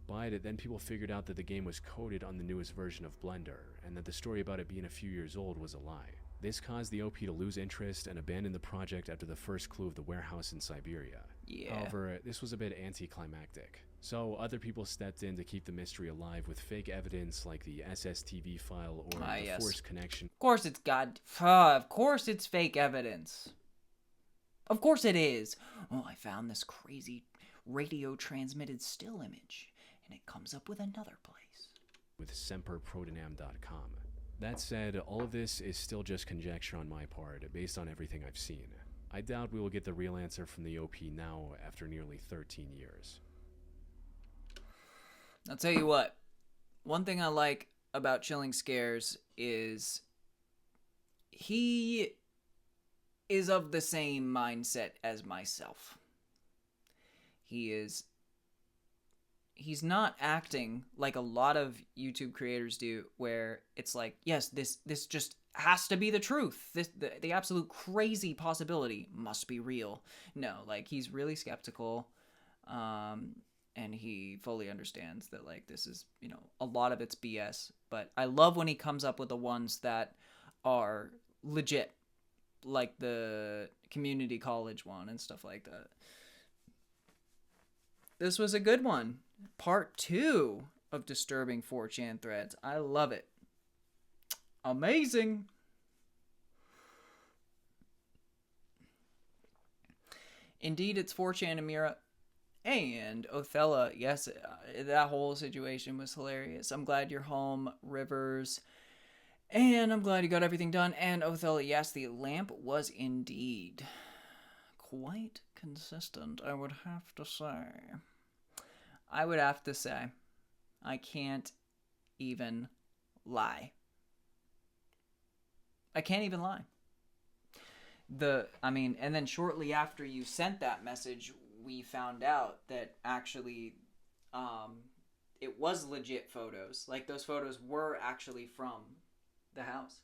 but then people figured out that the game was coded on the newest version of Blender, and that the story about it being a few years old was a lie. This caused the OP to lose interest and abandon the project after the first clue of the warehouse in Siberia. Yeah. However, this was a bit anticlimactic. So other people stepped in to keep the mystery alive with fake evidence like the SSTV file or the forced connection. Of course it's fake evidence. Of course it is. Oh, I found this crazy radio transmitted still image, and it comes up with another place. With semperprotonam.com. That said, all of this is still just conjecture on my part, based on everything I've seen. I doubt we will get the real answer from the OP now after nearly 13 years. I'll tell you what, one thing I like about Chilling Scares is he is of the same mindset as myself. He's not acting like a lot of YouTube creators do, where it's like, yes, this just has to be the truth. The absolute crazy possibility must be real. No, like, he's really skeptical, and he fully understands that, like, this is, you know, a lot of it's BS. But I love when he comes up with the ones that are legit, like the community college one and stuff like that. This was a good one. Part 2 of Disturbing 4chan Threads. I love it. Amazing. Indeed, it's 4chan Amira and Othello. Yes, that whole situation was hilarious. I'm glad you're home, Rivers. And I'm glad you got everything done. And Othello, yes, the lamp was indeed quite consistent, I would have to say. I can't even lie. I can't even lie. And then shortly after you sent that message, we found out that actually it was legit photos. Like, those photos were actually from the house.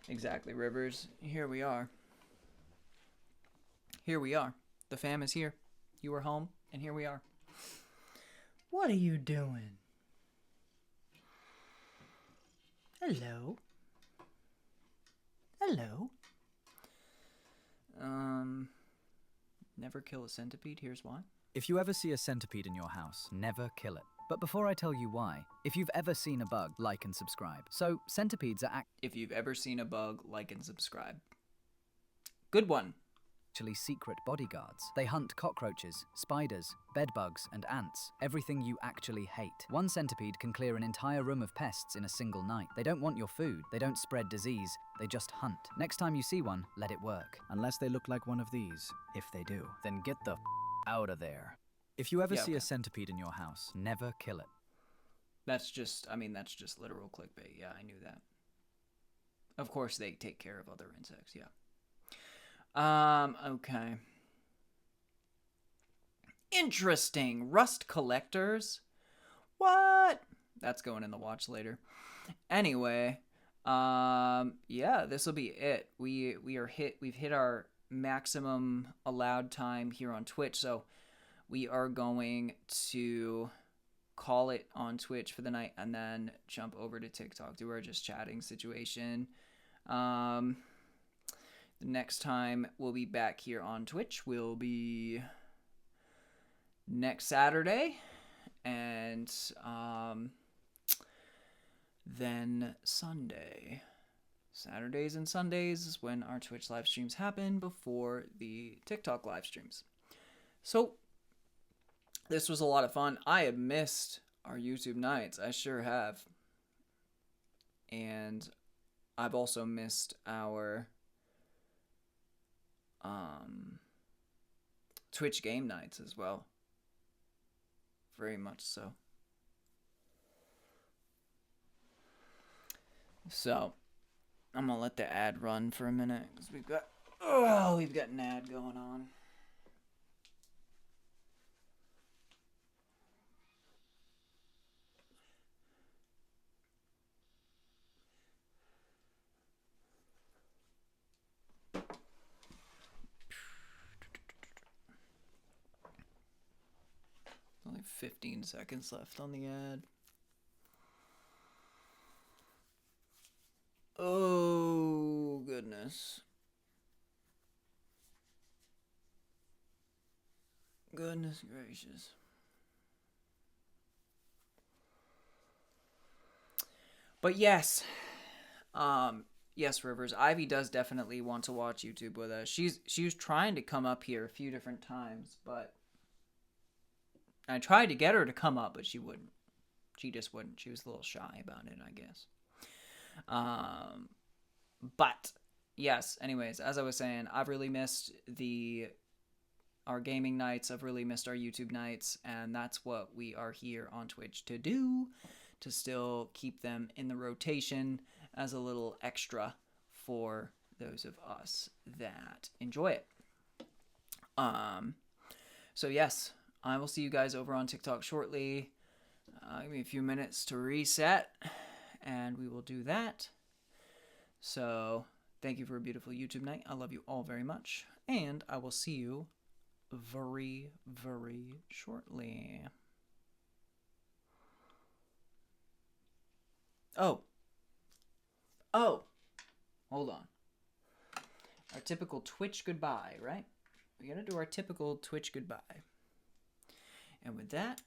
Exactly, Rivers. Here we are. Here we are. The fam is here. You were home, and here we are. What are you doing? Hello? Hello? Never kill a centipede. Here's why. If you ever see a centipede in your house, never kill it. But before I tell you why, if you've ever seen a bug, like and subscribe. So, centipedes are If you've ever seen a bug, like and subscribe. Good one. actually secret bodyguards. They hunt cockroaches, spiders, bedbugs, and ants. Everything you actually hate. One centipede can clear an entire room of pests in a single night. They don't want your food. They don't spread disease. They just hunt. Next time you see one, let it work. Unless they look like one of these. If they do, then get the out of there. If you ever see a centipede in your house, never kill it. That's just literal clickbait. Yeah, I knew that. Of course, they take care of other insects, yeah. Okay. Interesting. Rust collectors? What? That's going in the watch later. Anyway, yeah, this will be it. We've hit our maximum allowed time here on Twitch, so we are going to call it on Twitch for the night and then jump over to TikTok, do our just chatting situation. The next time we'll be back here on Twitch will be next Saturday, and then Sunday. Saturdays and Sundays is when our Twitch live streams happen before the TikTok live streams. So this was a lot of fun. I have missed our YouTube nights. I sure have. And I've also missed our Twitch game nights as well. Very much so. So, I'm gonna let the ad run for a minute because we've got an ad going on. Only 15 seconds left on the ad. Oh, goodness. Goodness gracious. But yes, yes, Rivers. Ivy does definitely want to watch YouTube with us. She was trying to come up here a few different times, but I tried to get her to come up, but she wouldn't. She just wouldn't. She was a little shy about it, I guess. But yes, anyways, as I was saying, I've really missed our gaming nights. I've really missed our YouTube nights, and that's what we are here on Twitch to do, to still keep them in the rotation as a little extra for those of us that enjoy it. So yes, I will see you guys over on TikTok shortly. Give me a few minutes to reset, and we will do that. So thank you for a beautiful YouTube night. I love you all very much, and I will see you very, very shortly. Oh, hold on. Our typical Twitch goodbye, right? We gotta do our typical Twitch goodbye. And with that,